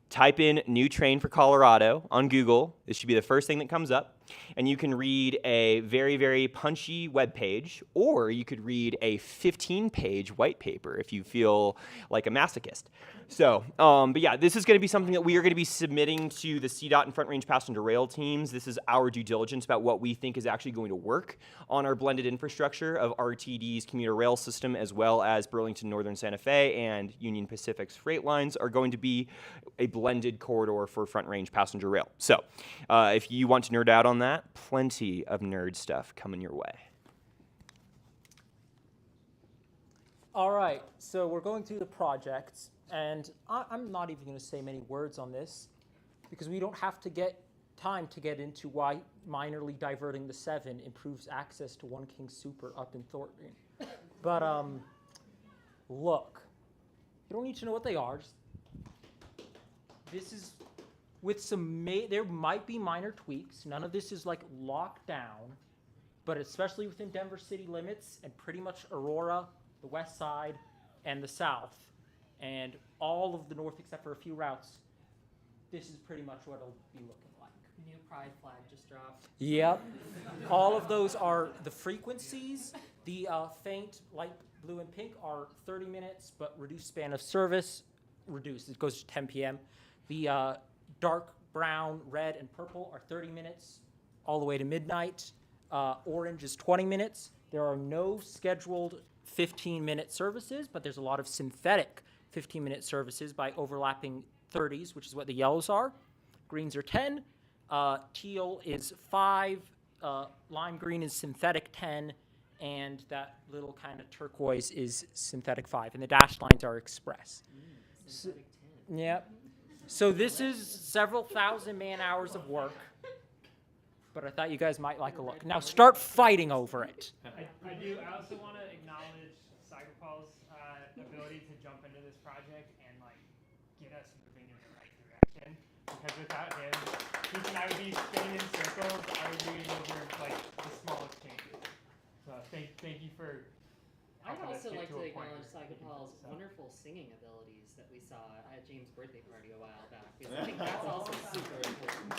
Speaker 1: type in new train for Colorado on Google. This should be the first thing that comes up. And you can read a very, very punchy web page, or you could read a 15-page white paper if you feel like a masochist. So, but yeah, this is going to be something that we are going to be submitting to the CDOT and Front Range Passenger Rail teams. This is our due diligence about what we think is actually going to work on our blended infrastructure of RTD's commuter rail system, as well as Burlington Northern Santa Fe and Union Pacific's freight lines are going to be a blended corridor for Front Range Passenger Rail. So, if you want to nerd out on that, plenty of nerd stuff coming your way.
Speaker 3: All right, so we're going through the projects, and I'm not even going to say many words on this because we don't have to get time to get into why minorly diverting the 7 improves access to One King Super up in Thornton. But look, you don't need to know what they are. This is with some, there might be minor tweaks. None of this is like locked down, but especially within Denver city limits and pretty much Aurora, the west side, and the south. And all of the north except for a few routes, this is pretty much what it'll be looking like.
Speaker 6: New pride flag just dropped.
Speaker 3: Yep. All of those are the frequencies. The faint light blue and pink are 30 minutes, but reduced span of service. Reduced. It goes to 10 p.m. The dark brown, red, and purple are 30 minutes all the way to midnight. Orange is 20 minutes. There are no scheduled 15-minute services, but there's a lot of synthetic 15-minute services by overlapping 30s, which is what the yellows are. Greens are 10. Teal is 5. Lime green is synthetic 10. And that little kind of turquoise is synthetic 5. And the dashed lines are express.
Speaker 6: Synthetic 10.
Speaker 3: Yep. So this is several thousand man-hours of work. But I thought you guys might like a look. Now start fighting over it.
Speaker 4: I do. I also want to acknowledge Cyberpol's ability to jump into this project and like get us moving in the right direction. Because without him, Keith and I would be spinning in circles. I would be over like the smallest changes. So thank you for.
Speaker 6: I'd
Speaker 4: helping us
Speaker 6: also
Speaker 4: get
Speaker 6: like to
Speaker 4: a point
Speaker 6: acknowledge
Speaker 4: where we can do
Speaker 6: Psychopol's
Speaker 4: so.
Speaker 6: wonderful singing abilities that we saw at James' birthday party a while back. Because I think that's also super important.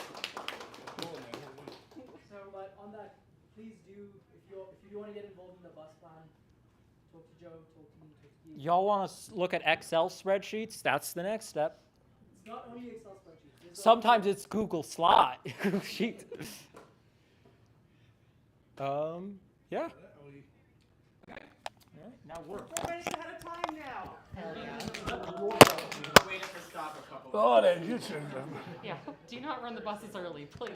Speaker 10: So, but on that, please do, if you do want to get involved in the bus plan, talk to Joe, talk to me, talk to you.
Speaker 3: Y'all want to look at Excel spreadsheets? That's the next step.
Speaker 10: It's not only Excel spreadsheets. There's
Speaker 3: Sometimes it's Google Slide. Google Sheet. Yeah. All right, now work.
Speaker 5: We're running ahead of time now.
Speaker 6: Hell yeah.
Speaker 7: Waiting for stop a couple.
Speaker 2: Oh, then you two.
Speaker 6: Yeah. Do not run the buses early, please.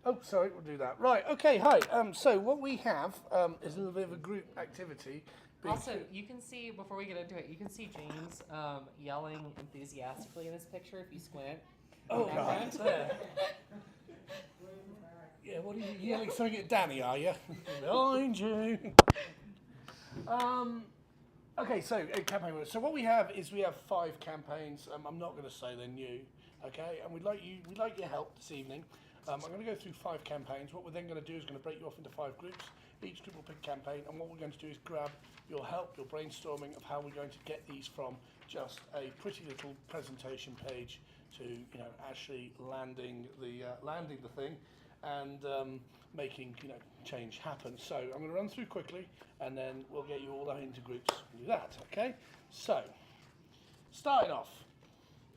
Speaker 2: Oh, sorry, we'll do that. Right, okay, hi. So what we have is a little bit of a group activity.
Speaker 11: Also, you can see, before we get into it, you can see James yelling enthusiastically in this picture if you squint.
Speaker 2: Oh, God. There. Yeah, what are you yelling something at Danny, are you? Behind you. Okay, so campaign work. So what we have is we have 5 campaigns. I'm not going to say they're new, okay? And we'd like your help this evening. I'm going to go through 5 campaigns. What we're then going to do is going to break you off into 5 groups. Each group will pick a campaign, and what we're going to do is grab your help, your brainstorming of how we're going to get these from just a pretty little presentation page to, you know, actually landing the thing and making, you know, change happen. So I'm going to run through quickly, and then we'll get you all into groups and do that. Okay. So starting off,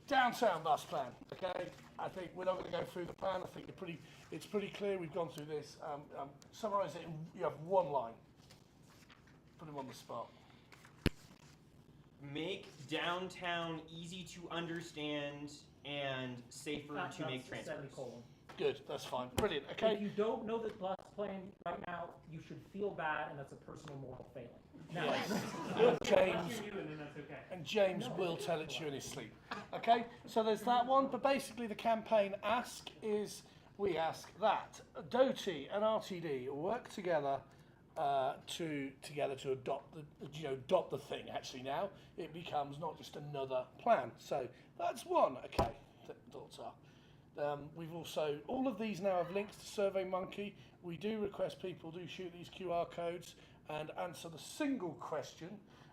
Speaker 2: downtown bus plan. Okay. I think we're not going to go through the plan. I think it's pretty clear. We've gone through this. Summarise it. You have one line. Put him on the spot.
Speaker 1: Make downtown easy to understand and safer to make transfers.
Speaker 3: Semicolon.
Speaker 2: Good. That's fine. Brilliant. Okay.
Speaker 3: If you don't know the bus plan right now, you should feel bad, and that's a personal moral failing. Now,
Speaker 2: James.
Speaker 4: You, and then that's okay.
Speaker 2: And James will tell it to you in his sleep. Okay, so there's that one, but basically the campaign ask is, we ask that DOTI and RTD work together to adopt the thing. Actually now, it becomes not just another plan. So that's one, okay, thoughts are. We've also, all of these now have links to SurveyMonkey. We do request people do shoot these QR codes and answer the single question.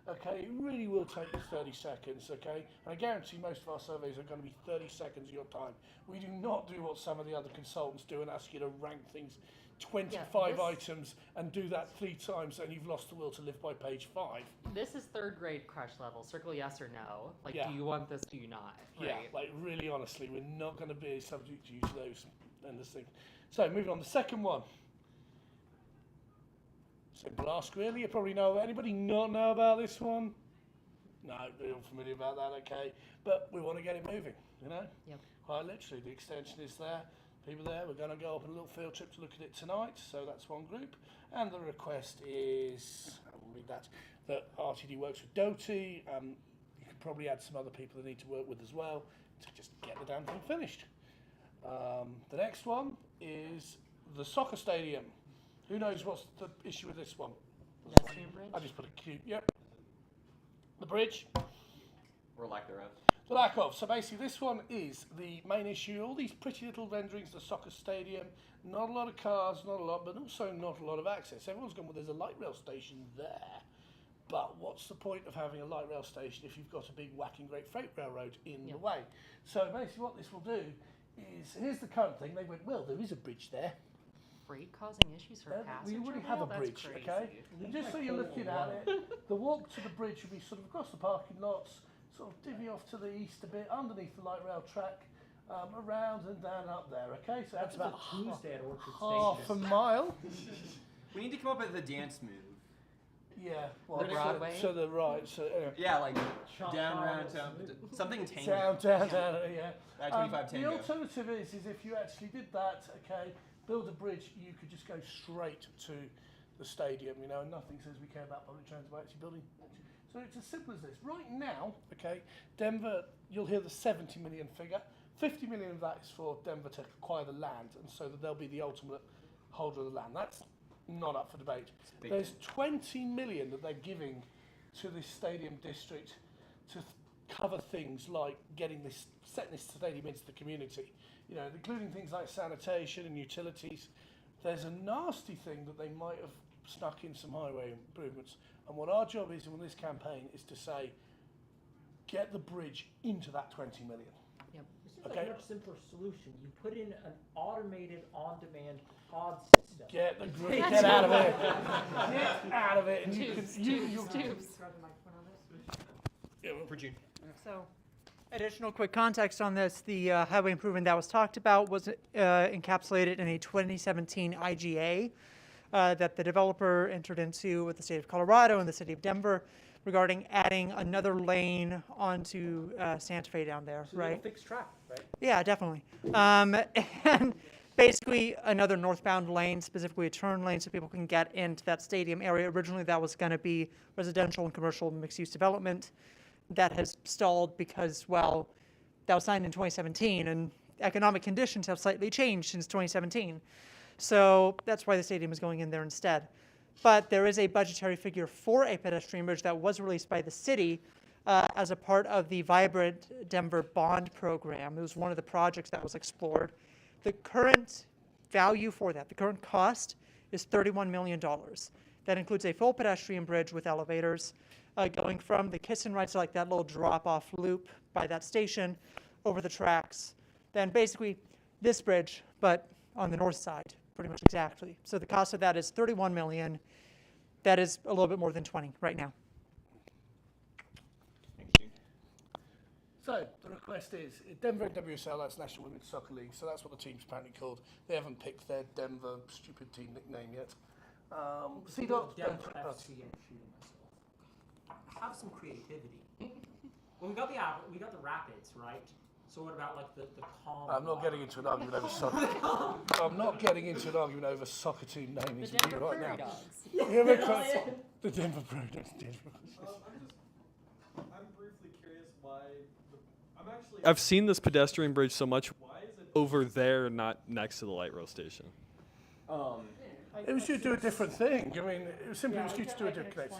Speaker 2: Okay, it really will take you 30 seconds, okay? And I guarantee most of our surveys are going to be 30 seconds of your time. We do not do what some of the other consultants do and ask you to rank things 25 items and do that 3 times and you've lost the will to live by page 5.
Speaker 6: This is 3rd grade crush level. Circle yes or no. Like,
Speaker 2: Yeah.
Speaker 6: do you want this? Do you not? Right?
Speaker 2: Yeah, like really honestly, we're not going to be subject to use those and this thing. So moving on, the second one. Simple ask, really. You probably know. Anybody not know about this one? No, they're all familiar about that, okay. But we want to get it moving, you know?
Speaker 6: Yep.
Speaker 2: Quite literally, the extension is there. People there, we're going to go up on a little field trip to look at it tonight, so that's one group. And the request is, I will read that RTD works with DOTI. You could probably add some other people they need to work with as well to just get the damn thing finished. The next one is the soccer stadium. Who knows what's the issue with this one?
Speaker 6: Pedestrian bridge?
Speaker 2: I just put a Q. Yep. The bridge.
Speaker 1: Or lack thereof.
Speaker 2: The lack of. So basically this one is the main issue. All these pretty little renderings of the soccer stadium. Not a lot of cars, not a lot, but also not a lot of access. Everyone's gone, well, there's a light rail station there. But what's the point of having a light rail station if you've got a big whacking great freight railroad in
Speaker 6: Yeah.
Speaker 2: the way? So basically what this will do is, here's the current thing, they went, well, there is a bridge there.
Speaker 11: Freight causing issues for
Speaker 2: We
Speaker 11: passenger
Speaker 2: already have a
Speaker 11: rail? That's
Speaker 2: bridge,
Speaker 11: crazy.
Speaker 2: okay? And just so you're looking at it, the walk to the bridge will be sort of across the parking lots, sort of divvy off to the east a bit, underneath the light rail track, around and down up there, okay? So that's about
Speaker 3: Tuesday at Orchard
Speaker 2: half a mile.
Speaker 12: We need to come up with a dance move.
Speaker 2: Yeah.
Speaker 11: The Broadway?
Speaker 2: So the right, so anyway.
Speaker 12: Yeah, like down, round, down, something tango.
Speaker 2: Down, yeah.
Speaker 12: 25
Speaker 2: The
Speaker 12: tango.
Speaker 2: alternative is if you actually did that, okay, build a bridge, you could just go straight to the stadium, you know, and nothing says we care about public transit by actually building. So it's as simple as this. Right now, okay, Denver, you'll hear the 70 million figure. 50 million of that is for Denver to acquire the land, and so that they'll be the ultimate holder of the land. That's not up for debate. There's 20 million that they're giving to this stadium district to cover things like setting this stadium into the community, you know, including things like sanitation and utilities. There's a nasty thing that they might have snuck in some highway improvements, and what our job is in this campaign is to say, get the bridge into that 20 million.
Speaker 3: This seems
Speaker 2: Okay.
Speaker 3: like a much simpler solution. You put in an automated on-demand pod system.
Speaker 2: Get out of it. Get out of it, and you can
Speaker 12: For June.
Speaker 5: So, additional quick context on this, the highway improvement that was talked about was encapsulated in a 2017 IGA that the developer entered into with the state of Colorado and the city of Denver regarding adding another lane onto Santa Fe down there,
Speaker 3: So
Speaker 5: right?
Speaker 3: fixed traffic, right?
Speaker 5: Yeah, definitely. And basically another northbound lane, specifically a turn lane, so people can get into that stadium area. Originally, that was going to be residential and commercial mixed-use development. That has stalled because, well, that was signed in 2017, and economic conditions have slightly changed since 2017. So that's why the stadium is going in there instead. But there is a budgetary figure for a pedestrian bridge that was released by the city as a part of the Vibrant Denver Bond Program. It was one of the projects that was explored. The current value for that, the current cost, is $31 million. That includes a full pedestrian bridge with elevators going from the kiss and ride, so like that little drop-off loop by that station, over the tracks. Then basically this bridge, but on the north side, pretty much exactly. So the cost of that is $31 million. That is a little bit more than 20 right now.
Speaker 2: So the request is Denver and WSL, that's National Women's Soccer League, so that's what the team's apparently called. They haven't picked their Denver stupid team nickname yet. CDOT.
Speaker 3: Denver FC, I'm shooting myself. Have some creativity. Well, we got the Rapids, right? So what about like the calm?
Speaker 2: I'm not getting into an argument over soccer. I'm not getting into an argument over soccer team naming
Speaker 11: The Denver
Speaker 2: right
Speaker 11: Prairie
Speaker 2: now.
Speaker 11: Dogs.
Speaker 2: The Denver Prairie Dogs.
Speaker 8: I'm briefly curious why. I've seen this pedestrian bridge so much. Why is it over there, not next to the light rail station?
Speaker 2: It was due to do a different thing. I mean, it was simply due to do a different connection.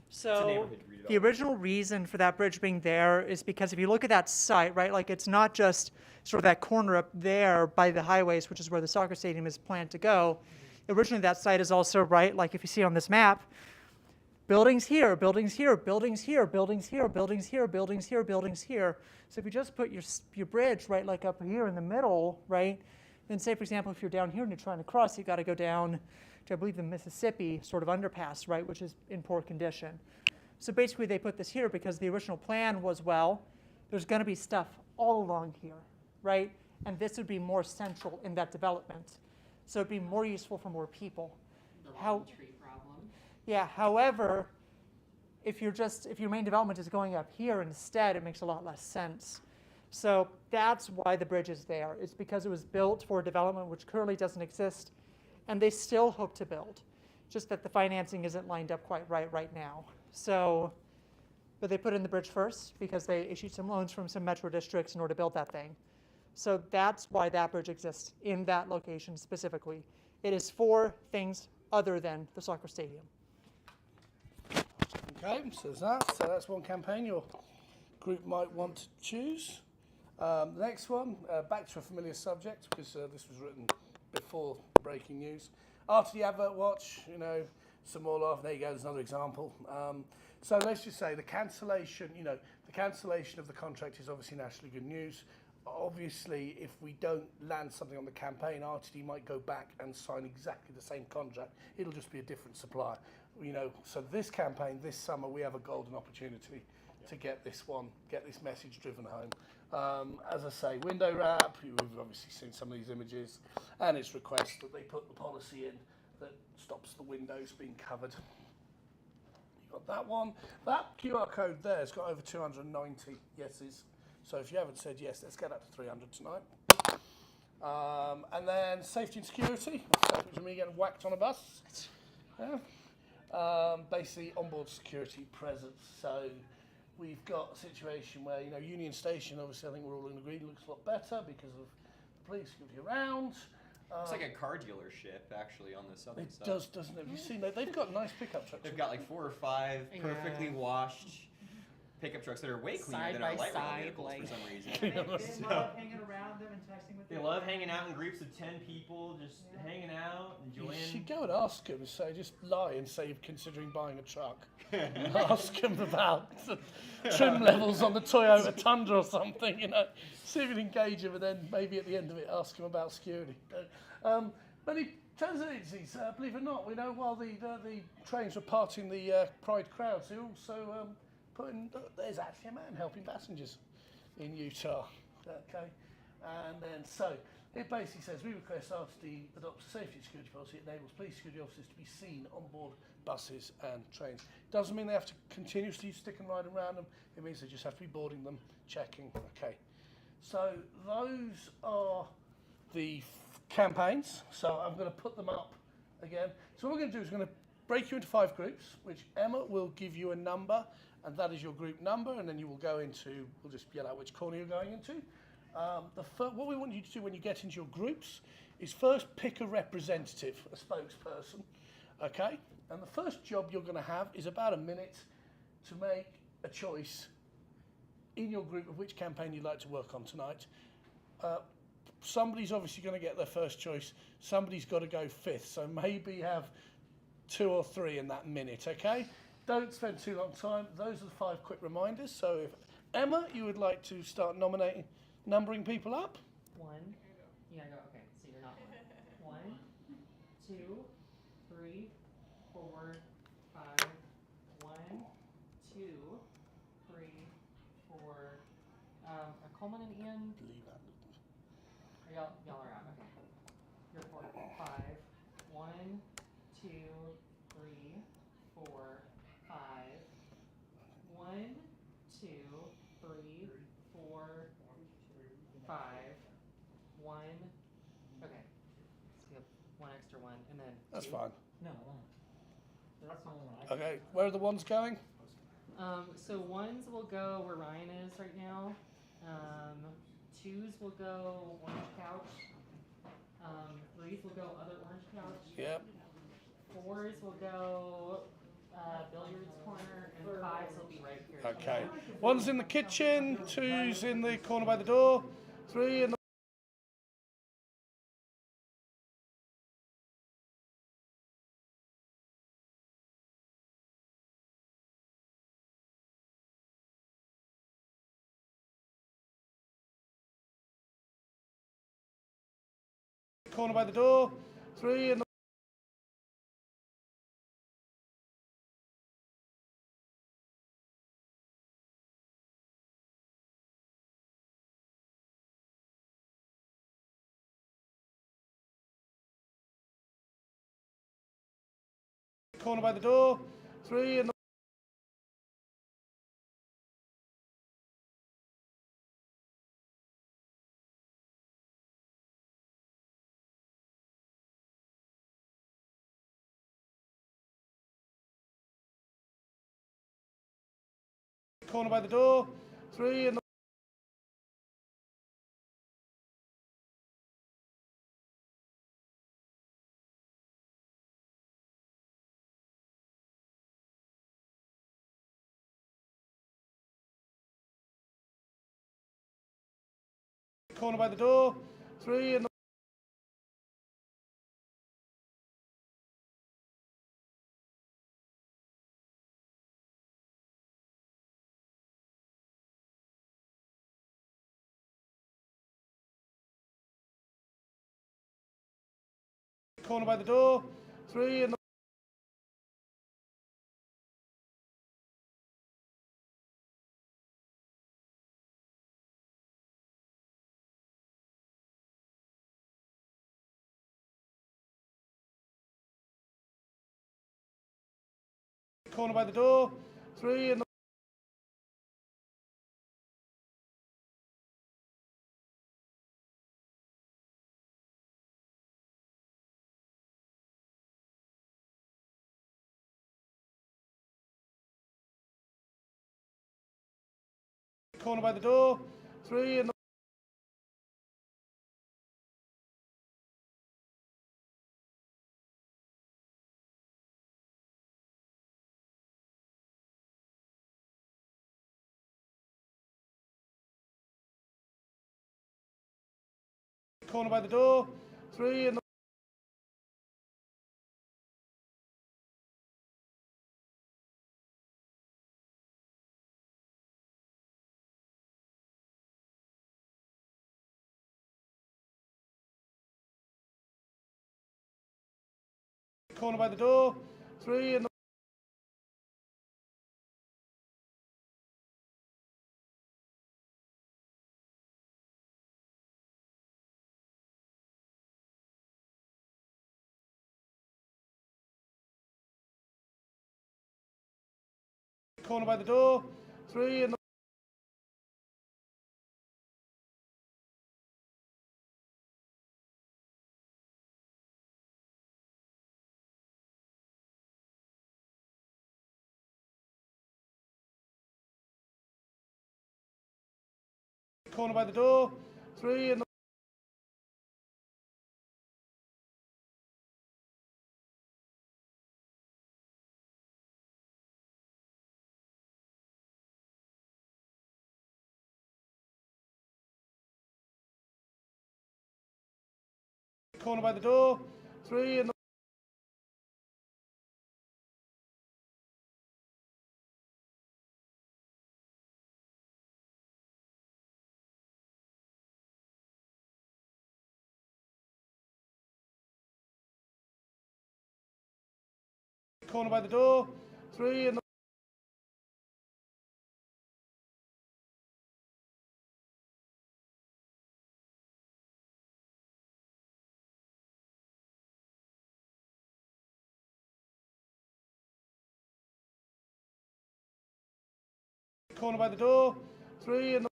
Speaker 5: So the original reason for that bridge being there is because if you look at that site, right, like it's not just sort of that corner up there by the highways, which is where the soccer stadium is planned to go. Originally that site is also, right, like if you see on this map, buildings here, buildings here, buildings here, buildings here, buildings here, buildings here, buildings here. So if you just put your bridge right like up here in the middle, right, then say for example if you're down here and you're trying to cross, you got to go down to I believe the Mississippi sort of underpass, right, which is in poor condition. So basically they put this here because the original plan was, well, there's going to be stuff all along here, right, and this would be more central in that development. So it'd be more useful for more people.
Speaker 11: Tree problem.
Speaker 5: Yeah, however, if your main development is going up here instead, it makes a lot less sense. So that's why the bridge is there. It's because it was built for a development which currently doesn't exist, and they still hope to build, just that the financing isn't lined up quite right now. So, but they put in the bridge first because they issued some loans from some metro districts in order to build that thing. So that's why that bridge exists in that location specifically. It is for things other than the soccer stadium.
Speaker 2: Okay, so there's that. So that's one campaign your group might want to choose. The next one, back to a familiar subject because this was written before breaking news. After the advert watch, you know, some more life. There you go. There's another example. So let's just say the cancellation. The cancellation of the contract is obviously nationally good news. Obviously, if we don't land something on the campaign, RTD might go back and sign exactly the same contract. It'll just be a different supplier. So this campaign, this summer, we have a golden opportunity to get this message driven home. As I say, window wrap, we've obviously seen some of these images, and it's request that they put the policy in that stops the windows being covered. You've got that one. That QR code there has got over 290 yeses. So if you haven't said yes, let's get up to 300 tonight. And then safety and security, which is me getting whacked on a bus. Yeah. Basically onboard security presence. So we've got a situation where, Union Station, obviously I think we're all in agreement, looks a lot better because of the police give you around.
Speaker 12: It's like a car dealership, actually, on the southern side.
Speaker 2: It does, doesn't it? Have you seen that? They've got nice pickup trucks.
Speaker 12: They've got like 4 or 5 perfectly washed pickup trucks that are way cleaner
Speaker 11: Side
Speaker 12: than
Speaker 11: by
Speaker 12: our light rail
Speaker 11: side,
Speaker 12: vehicles
Speaker 11: like-
Speaker 12: for some reason.
Speaker 10: They love hanging around them and texting with
Speaker 1: They
Speaker 10: them.
Speaker 1: love hanging out in groups of 10 people, just hanging out,
Speaker 2: You
Speaker 1: enjoying.
Speaker 2: should go and ask them and say, just lie and say you're considering buying a truck. Ask them about the trim levels on the Toyota Tundra or something, See if you can engage them, and then maybe at the end of it, ask them about security. Many transit agencies, believe it or not, we know while the trains were parting the Pride crowds, they also there's actually a man helping passengers in Utah. Okay, and then so it basically says we request RTD adopts a safety and security policy. It enables police security officers to be seen on board buses and trains. Doesn't mean they have to continuously stick and ride around them. It means they just have to be boarding them, checking. Okay, so those are the campaigns. So I'm going to put them up again. So what we're going to do is we're going to break you into 5 groups, which Emma will give you a number, and that is your group number, and then you will go into, we'll just yell out which corner you're going into. What we want you to do when you get into your groups is first pick a representative, a spokesperson, okay? And the first job you're going to have is about a minute to make a choice in your group of which campaign you'd like to work on tonight. Somebody's obviously going to get their first choice. Somebody's got to go 5th, so maybe have 2 or 3 in that minute, okay? Don't spend too long time. Those are the 5 quick reminders. So if Emma, you would like to start numbering people up.
Speaker 11: 1. Yeah, go. Okay, so you're not 1. 2, 3, 4, 5. 1, 2, 3, 4. Are Coleman and Ian? Y'all are out. Okay. You're 4. 5. 1, 2, 3, 4, 5. 1, 2, 3, 4, 5. 1. Okay. So you have 1 extra 1, and then.
Speaker 2: That's
Speaker 11: 2.
Speaker 2: fine.
Speaker 11: No, no. That's the only one.
Speaker 2: Okay, where are the ones going?
Speaker 11: So 1s will go where Ryan is right now. 2s will go orange couch. 3s will go other orange couch.
Speaker 2: Yep.
Speaker 11: 4s will go billiards corner, and 5s will be right here.
Speaker 2: Okay. 1's in the kitchen, 2's in the corner by the door, 3 in the corner by the door, 3 in the corner by the door, 3 in the corner by the door, 3 in the corner by the door, 3 in the Corner by the door. 3 in the corner by the door. 3 in the corner by the door. 3 in the corner by the door. 3 in the corner by the door. 3 in the corner by the door. 3 in the corner by the door. 3 in the corner by the door. 3 in the corner by the door. 3 in the corner by the door. 3 in the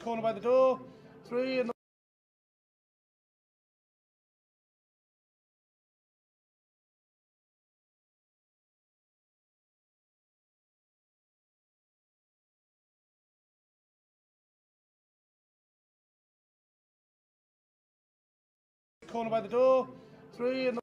Speaker 2: corner by the door. 3 in the corner by the door. 3 in the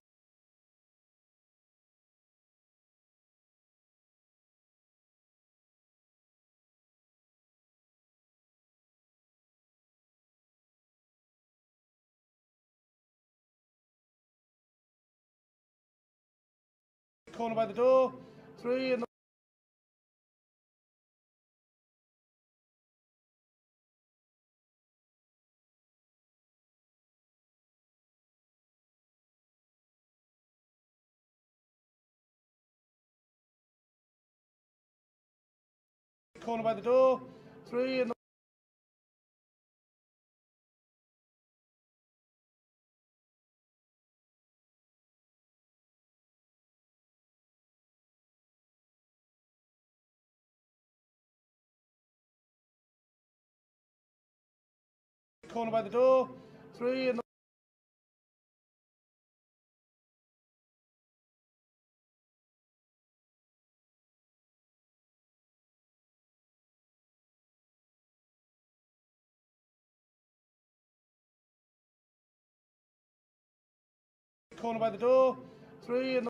Speaker 2: corner by the door. 3 in the corner by the door. 3 in the corner by the door. 3 in the corner by the door. 3 in the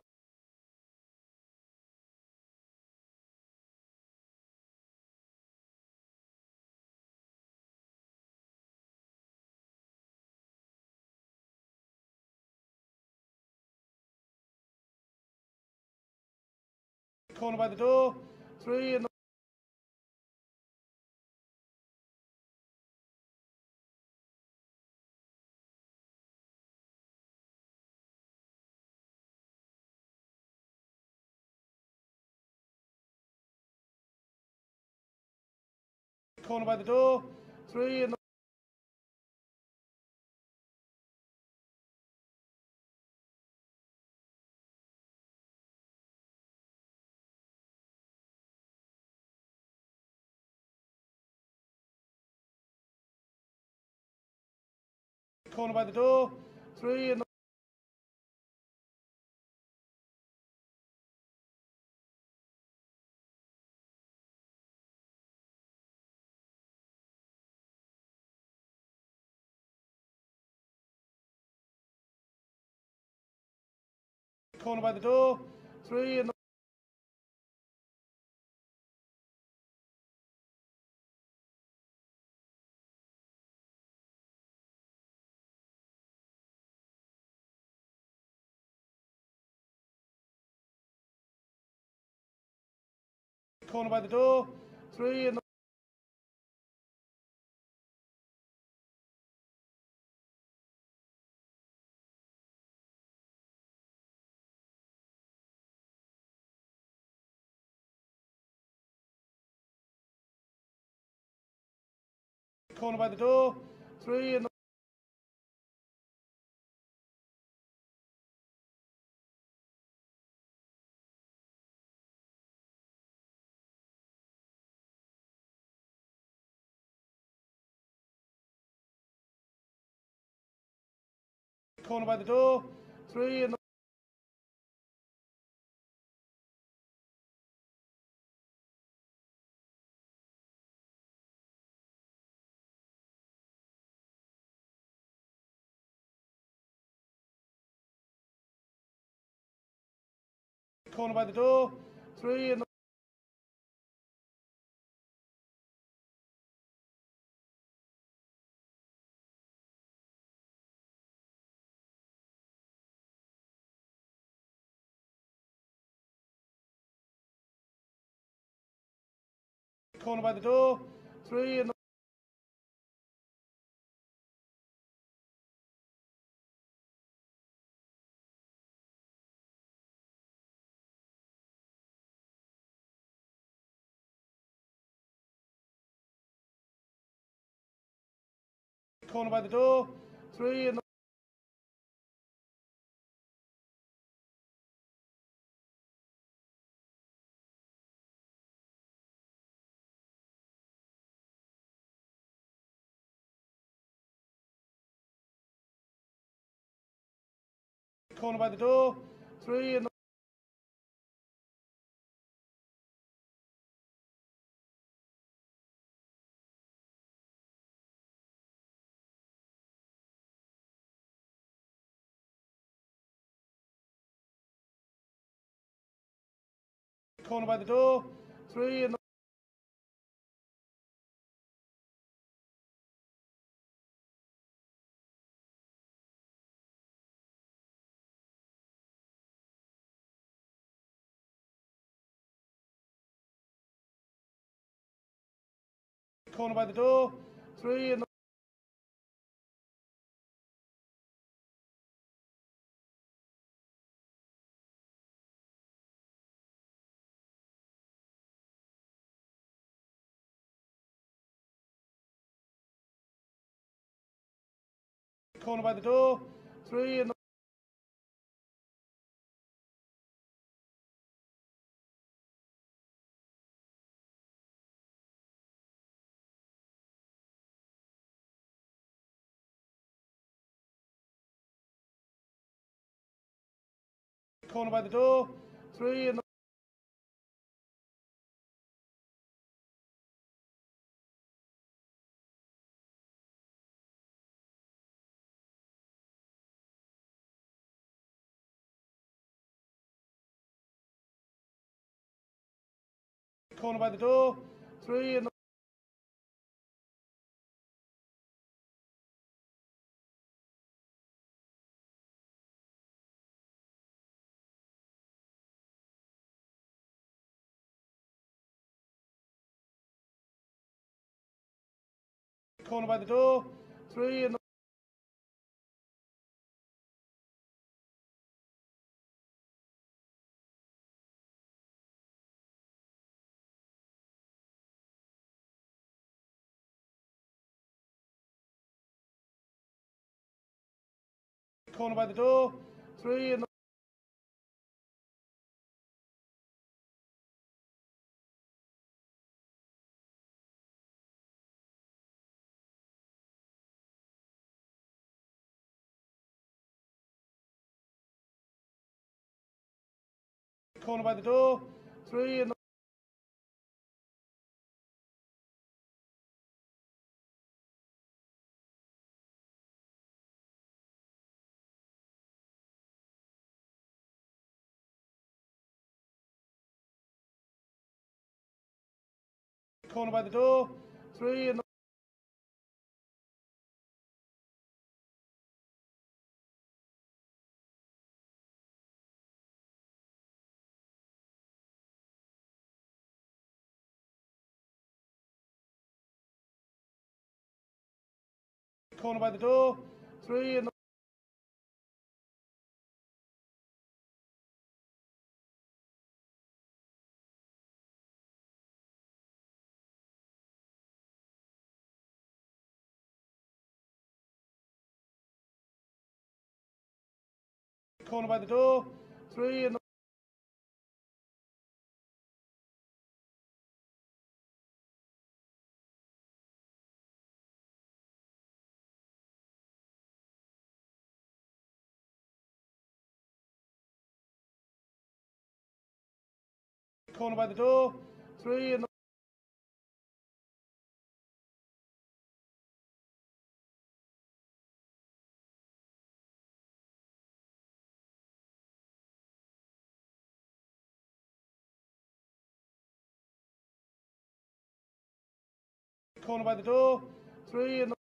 Speaker 2: Corner by the door. 3 in the corner by the door. 3 in the corner by the door. 3 in the corner by the door. 3 in the corner by the door. 3 in the corner by the door. 3 in the corner by the door. 3 in the corner by the door. 3 in the corner by the door. 3 in the corner by the door. 3 in the corner by the door. 3 in the corner by the door. 3 in the corner by the door. 3 in the corner by the door. 3 in the corner by the door. 3 in the corner by the door. 3 in the Corner by the door. 3 in the corner by the door. 3 in the corner by the door. 3 in the corner by the door. 3 in the corner by the door. 3 in the corner by the door. 3 in the corner by the door. 3 in the corner by the door. 3 in the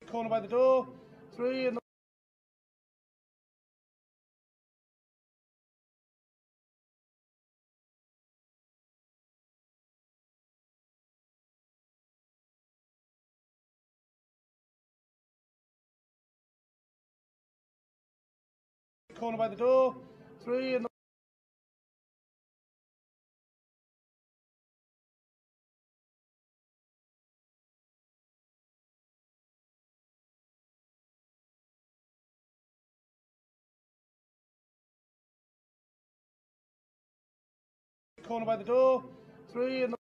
Speaker 2: corner by the door. 3 in the corner by the door. 3 in the corner by the door. 3 in the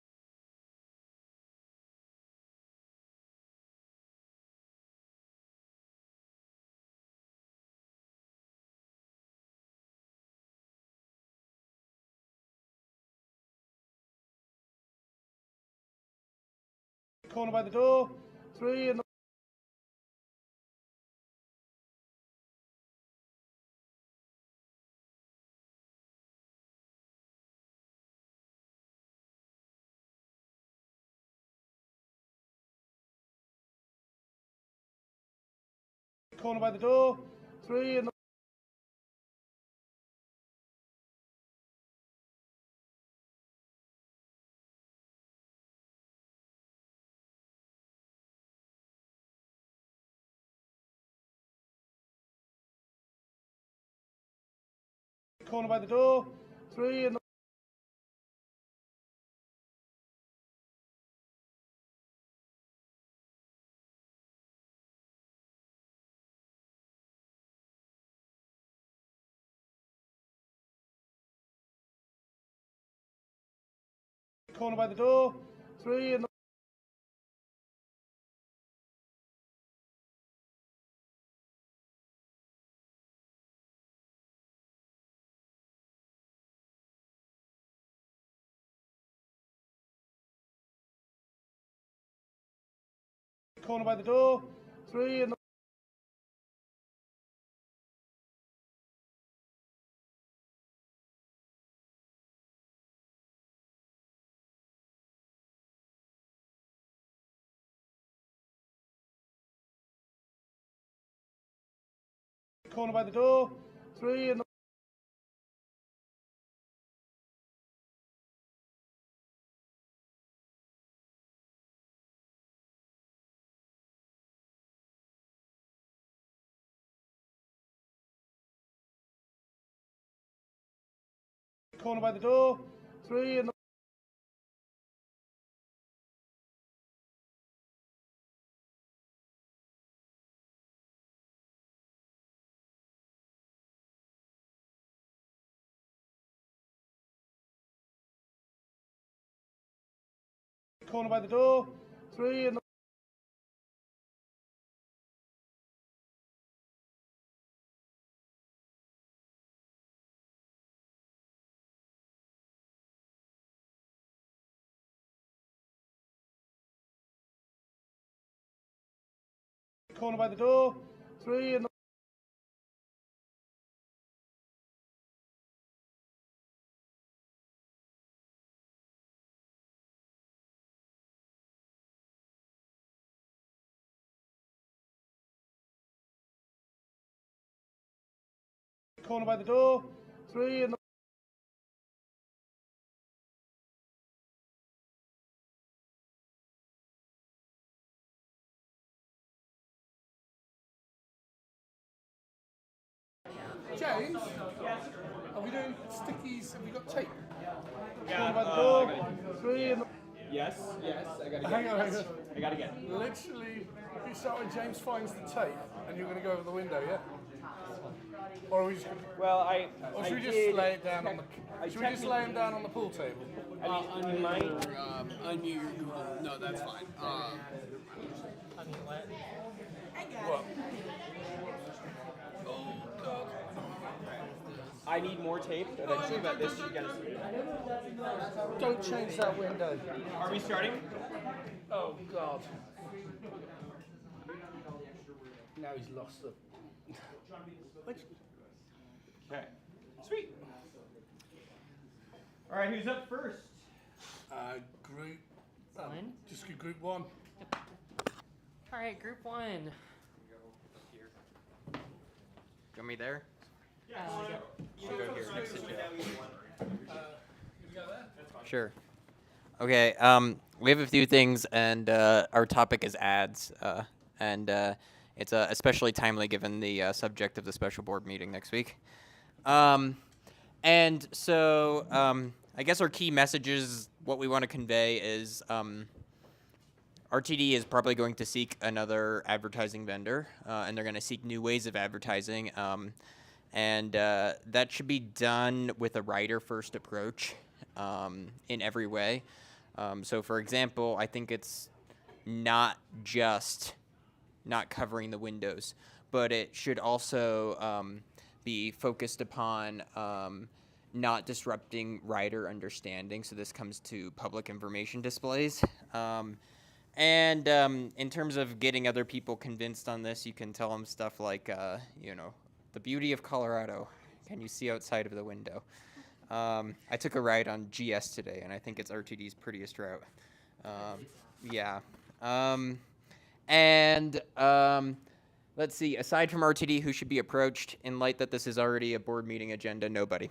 Speaker 2: corner by the door. 3 in the corner by the door. 3 in the corner by the door. 3 in the corner by the door. 3 in the corner by the door. 3 in the Corner by the door. 3 in the corner by the door. 3 in the corner by the door. 3 in the corner by the door. 3 in the corner by the door. 3 in the James, are we doing stickies? Have we got tape? Corner by the door. 3 in the
Speaker 1: Yes, I gotta
Speaker 2: hang on.
Speaker 1: I gotta get.
Speaker 2: Literally, you start when James finds the tape, and you're going to go over the window, yeah? Or are we just?
Speaker 1: Well, I.
Speaker 2: Or should we just lay it down on the? Should we just lay him down on the pool table?
Speaker 1: I mean, my.
Speaker 13: Unmute your Google. No, that's fine.
Speaker 2: What?
Speaker 1: I need more tape eventually, but this you gotta see.
Speaker 2: Don't change that window.
Speaker 1: Are we starting?
Speaker 2: Oh God. Now he's lost them.
Speaker 1: Okay. Sweet. All right, who's up first?
Speaker 2: Group.
Speaker 6: One.
Speaker 2: Just group 1.
Speaker 6: All right, group one.
Speaker 12: Got me there?
Speaker 1: You go here next to Joe.
Speaker 12: Sure. Okay, we have a few things, and our topic is ads, and it's especially timely given the subject of the special board meeting next week. And so I guess our key messages, what we want to convey is RTD is probably going to seek another advertising vendor, and they're going to seek new ways of advertising. And that should be done with a rider-first approach in every way. So, for example, I think it's not just not covering the windows, but it should also be focused upon not disrupting rider understanding. So this comes to public information displays. And in terms of getting other people convinced on this, you can tell them stuff like, the beauty of Colorado. Can you see outside of the window? I took a ride on GS today, and I think it's RTD's prettiest route. Yeah. Let's see. Aside from RTD, who should be approached in light that this is already a board meeting agenda? Nobody.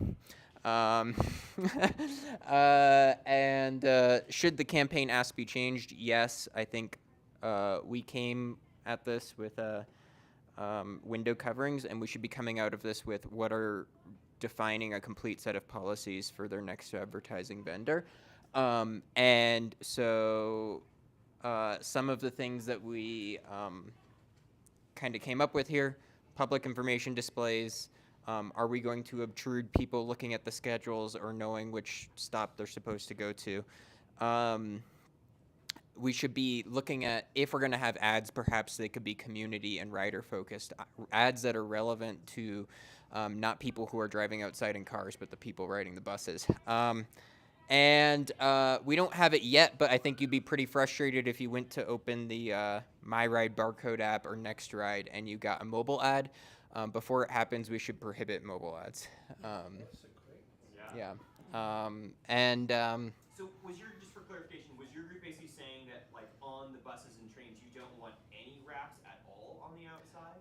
Speaker 12: Should the campaign ask be changed? Yes. I think we came at this with window coverings, and we should be coming out of this with what are defining a complete set of policies for their next advertising vendor. And so some of the things that we kind of came up with here, public information displays. Are we going to obtrude people looking at the schedules or knowing which stop they're supposed to go to? We should be looking at, if we're going to have ads, perhaps they could be community and rider focused. Ads that are relevant to not people who are driving outside in cars, but the people riding the buses. We don't have it yet, but I think you'd be pretty frustrated if you went to open the My Ride barcode app or Next Ride and you got a mobile ad. Before it happens, we should prohibit mobile ads. Yeah.
Speaker 1: So was your, just for clarification, was your group basically saying that like on the buses and trains you don't want any wraps at all on the outside?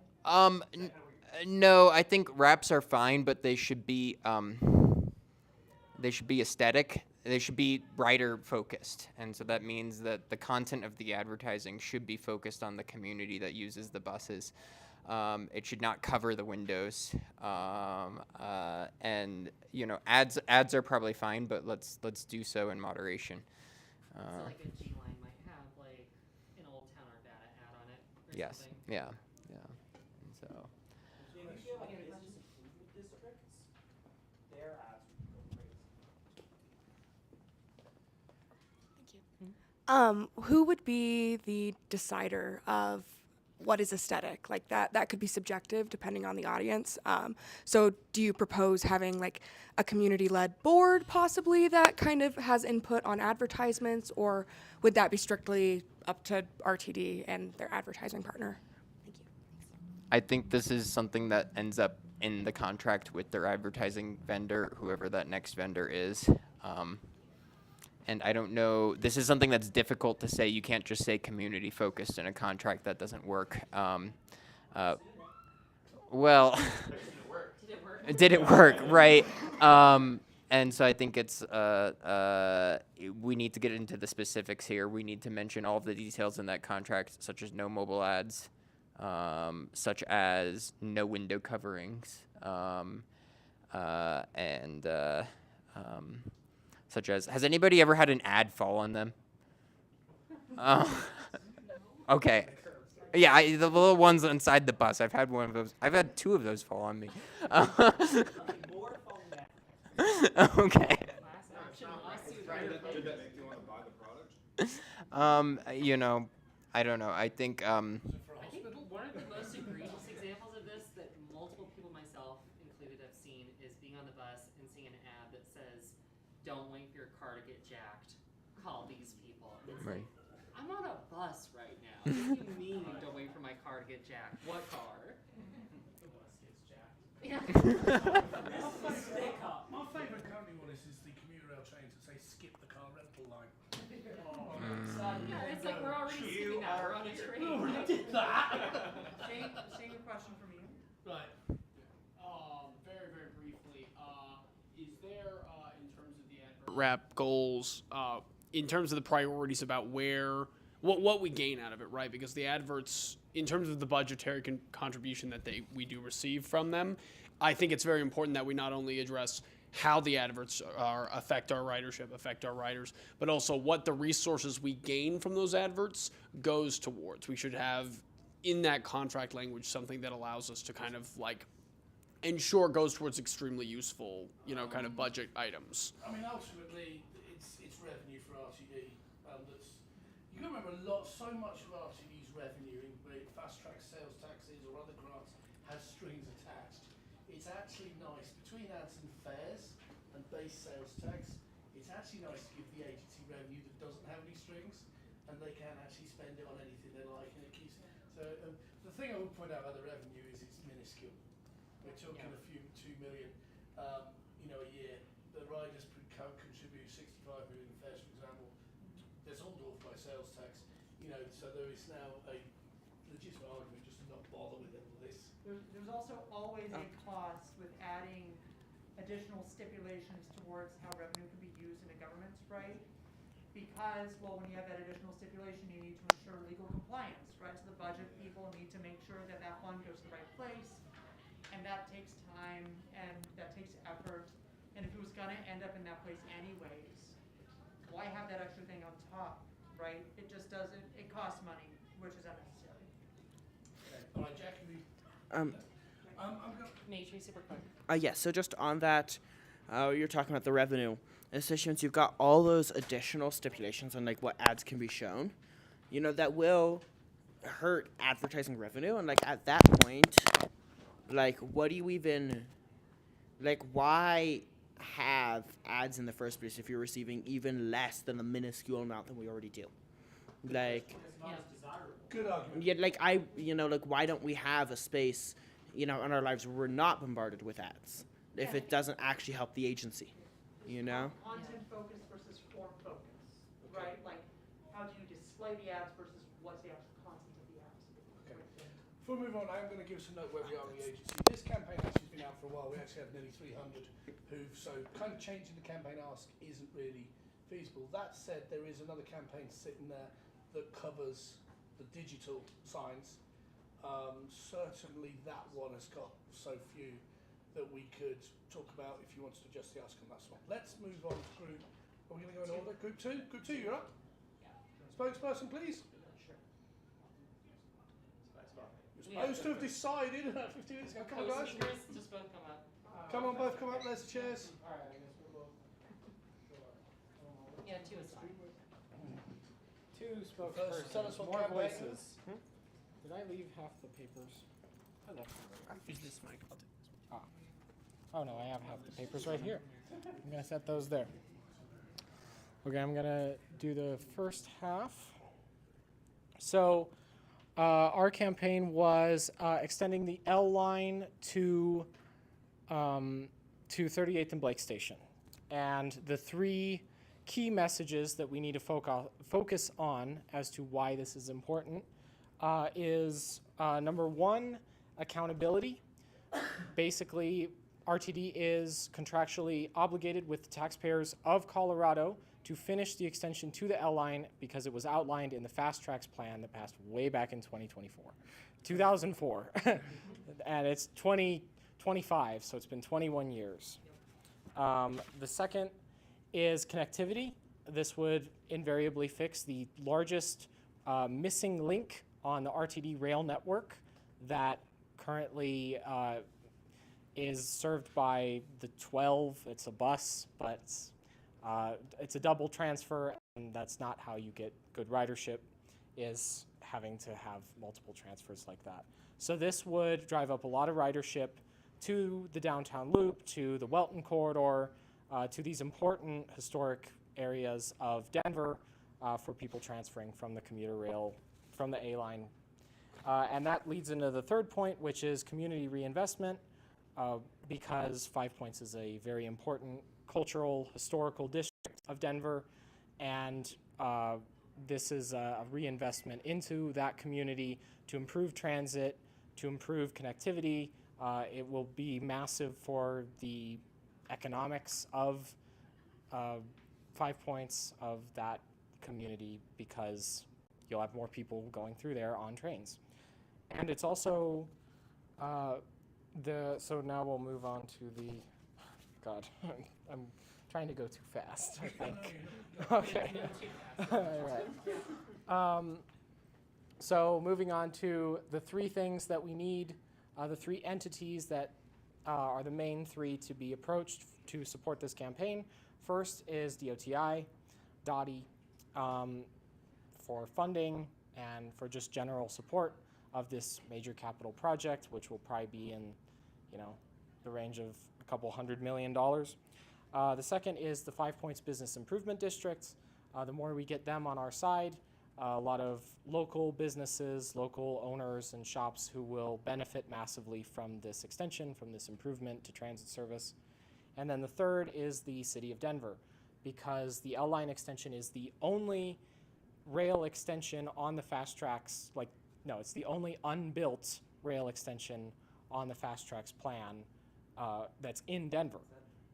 Speaker 12: No, I think wraps are fine, but they should be aesthetic. They should be writer focused, and so that means that the content of the advertising should be focused on the community that uses the buses. It should not cover the windows, and ads are probably fine, but let's do so in moderation.
Speaker 6: So like a G line might have like an Old Town Arvada ad on it or
Speaker 12: Yes.
Speaker 6: something.
Speaker 12: Yeah. And so.
Speaker 10: In business improvement districts, their ads would go crazy.
Speaker 14: Who would be the decider of what is aesthetic? Like that could be subjective depending on the audience. So do you propose having like a community-led board possibly that kind of has input on advertisements, or would that be strictly up to RTD and their advertising partner? Thank you.
Speaker 12: I think this is something that ends up in the contract with their advertising vendor, whoever that next vendor is. And I don't know, this is something that's difficult to say. You can't just say community focused in a contract. That doesn't work. Well, did it work? Right. And so I think we need to get into the specifics here. We need to mention all of the details in that contract, such as no mobile ads, such as no window coverings, such as, has anybody ever had an ad fall on them? Okay. Yeah, the little ones inside the bus. I've had one of those. I've had 2 of those fall on me. Okay. I don't know. I think
Speaker 11: one of the most egregious examples of this that multiple people, myself included, have seen is being on the bus and seeing an ad that says, "Don't wait for your car to get jacked. Call these people." It's
Speaker 12: Right.
Speaker 11: like, I'm on a bus right now. What do you mean don't wait for my car to get jacked? What car? The bus gets jacked.
Speaker 2: My favourite company one is the commuter rail chains that say skip the car rental line.
Speaker 11: Yeah, it's like we're already skipping that. We're on a train.
Speaker 2: We already did that.
Speaker 10: Shane, a question from you.
Speaker 2: Right.
Speaker 13: Very, very briefly, is there, in terms of the advert rep goals, in terms of the priorities about what we gain out of it, right? Because the adverts, in terms of the budgetary contribution that we do receive from them, I think it's very important that we not only address how the adverts affect our ridership, affect our riders, but also what the resources we gain from those adverts goes towards. We should have in that contract language something that allows us to kind of like ensure goes towards extremely useful, kind of budget items.
Speaker 2: I mean, ultimately, it's revenue for RTD. You got to remember, so much of RTD's revenue, be it fast track sales taxes or other grants, has strings attached. It's actually nice between ads and fares and base sales tax. It's actually nice to give the agency revenue that doesn't have any strings, and they can actually spend it on anything they like, and it keeps. So the thing I would point out about the revenue is it's minuscule. We're talking a few 2 million, a year. The riders contribute 65 million in fares, for example. That's all dwarfed by sales tax. So there is now a legitimate argument just to not bother with all of this.
Speaker 5: There's also always a cost with adding additional stipulations towards how revenue can be used in a government, right? Because, well, when you have that additional stipulation, you need to ensure legal compliance, right? So the budget people need to make sure that that fund goes to the right place, and that takes time, and that takes effort. And if it was gonna end up in that place anyways, why have that extra thing on top, right? It just doesn't, it costs money, which is unnecessary.
Speaker 2: Okay. All right, Jack,
Speaker 11: Matrix, super quick.
Speaker 7: Yes, so just on that, you're talking about the revenue. Since you've got all those additional stipulations on like what ads can be shown, that will hurt advertising revenue. And like at that point, like what do you even, like why have ads in the first place if you're receiving even less than a minuscule amount than we already do? Like,
Speaker 2: good argument.
Speaker 7: yeah, like like why don't we have a space, in our lives where we're not bombarded with ads if it doesn't actually help the agency,
Speaker 5: Content focus versus form focus, right? Like, how do you display the ads versus what's the actual content of the ads?
Speaker 2: Before we move on, I am going to give us a note where we are in the agency. This campaign actually has been out for a while. We actually have nearly 300 so kind of changing the campaign ask isn't really feasible. That said, there is another campaign sitting there that covers the digital signs. Certainly that one has got so few that we could talk about if you wanted to adjust the ask on that one. Let's move on to group. Are we going to go in order? Group 2? Group 2, you're up. Spokesperson, please. You're supposed to have decided about 15 minutes ago. Come on, guys.
Speaker 11: Just both come up.
Speaker 2: Come on, both come up. There's the chairs.
Speaker 11: Yeah, 2 is fine.
Speaker 15: Two
Speaker 2: First, tell us
Speaker 15: spokespersons,
Speaker 2: what
Speaker 15: more
Speaker 2: campaign.
Speaker 15: voices. Did I leave half the papers? I left them.
Speaker 13: Use this mic. I'll take this one.
Speaker 15: Oh no, I have half the papers right here. I'm gonna set those there. Okay, I'm gonna do the first half. So, our campaign was extending the L line to 38th and Blake Station, and the three key messages that we need to focus on as to why this is important is number one, accountability. Basically, RTD is contractually obligated with the taxpayers of Colorado to finish the extension to the L line because it was outlined in the Fast Tracks plan that passed way back in 2004. And it's 2025, so it's been 21 years. The second is connectivity. This would invariably fix the largest missing link on the RTD rail network that currently is served by the 12. It's a bus, but it's a double transfer, and that's not how you get good ridership, is having to have multiple transfers like that. So this would drive up a lot of ridership to the downtown loop, to the Welton corridor, to these important historic areas of Denver for people transferring from the commuter rail, from the A line. And that leads into the third point, which is community reinvestment, because 5 Points is a very important cultural, historical district of Denver, and this is a reinvestment into that community to improve transit, to improve connectivity. It will be massive for the economics of 5 Points, of that community, because you'll have more people going through there on trains. And it's also so now we'll move on to the, God, I'm trying to go too fast, I think. Okay. All right. So moving on to the three things that we need, the three entities that are the main three to be approached to support this campaign. First is DOTI, DOTI, for funding and for just general support of this major capital project, which will probably be in, the range of a couple $100 million. The second is the 5 Points Business Improvement District. The more we get them on our side, a lot of local businesses, local owners and shops who will benefit massively from this extension, from this improvement to transit service. And then the third is the City of Denver, because the L line extension is the only rail extension on the Fast Tracks, it's the only unbuilt rail extension on the Fast Tracks plan that's in Denver,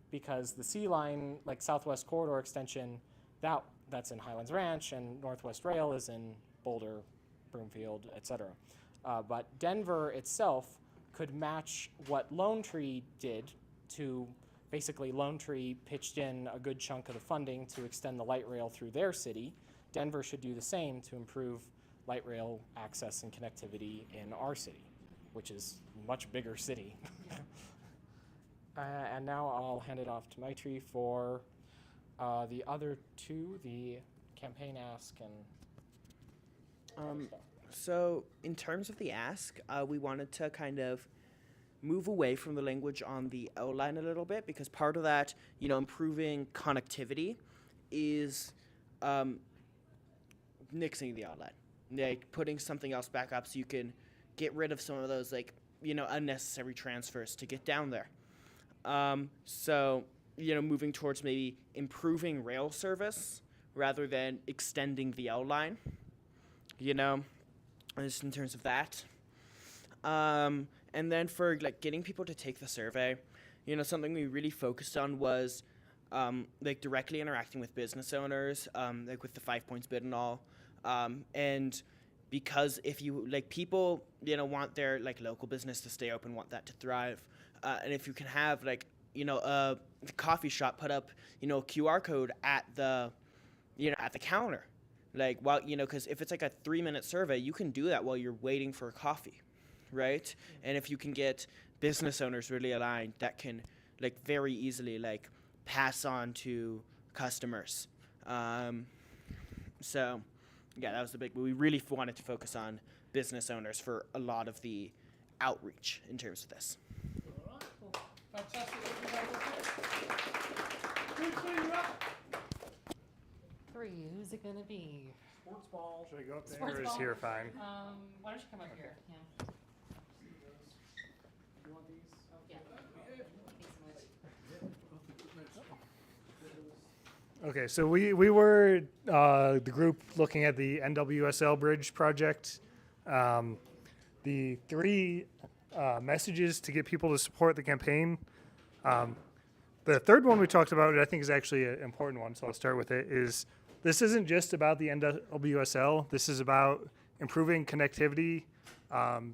Speaker 15: because the C line, Southwest Corridor extension, that's in Highlands Ranch, and Northwest Rail is in Boulder, Broomfield, etc. But Denver itself could match what Lone Tree did to, basically Lone Tree pitched in a good chunk of the funding to extend the light rail through their city. Denver should do the same to improve light rail access and connectivity in our city, which is a much bigger city. And now I'll hand it off to Maitri for the other two, the campaign ask and
Speaker 7: So in terms of the ask, we wanted to kind of move away from the language on the L line a little bit, because part of that, improving connectivity is nixing the L line, putting something else back up so you can get rid of some of those unnecessary transfers to get down there. So moving towards maybe improving rail service rather than extending the L line, just in terms of that. And then for like getting people to take the survey, something we really focused on was like directly interacting with business owners, like with the 5 points bid and all. And because if you like people, want their like local business to stay open, want that to thrive. And if you can have like, the coffee shop put up, a QR code at the, at the counter, like while, because if it's like a 3-minute survey, you can do that while you're waiting for a coffee, right? And if you can get business owners really aligned, that can like very easily like pass on to customers. So yeah, that was the big, we really wanted to focus on business owners for a lot of the outreach in terms of this.
Speaker 2: All right, well, fantastic. You're up.
Speaker 11: 3, who's it gonna be?
Speaker 10: Sports ball.
Speaker 16: Should I go up there
Speaker 11: Sports
Speaker 16: or is
Speaker 11: ball?
Speaker 16: here fine?
Speaker 11: Why don't you come up here? Yeah.
Speaker 10: You want these?
Speaker 11: Yeah. Thanks so much.
Speaker 16: Okay, so we were the group looking at the NWSL bridge project. The 3 messages to get people to support the campaign. The third one we talked about, I think is actually an important one, so I'll start with it, is this isn't just about the NWSL. This is about improving connectivity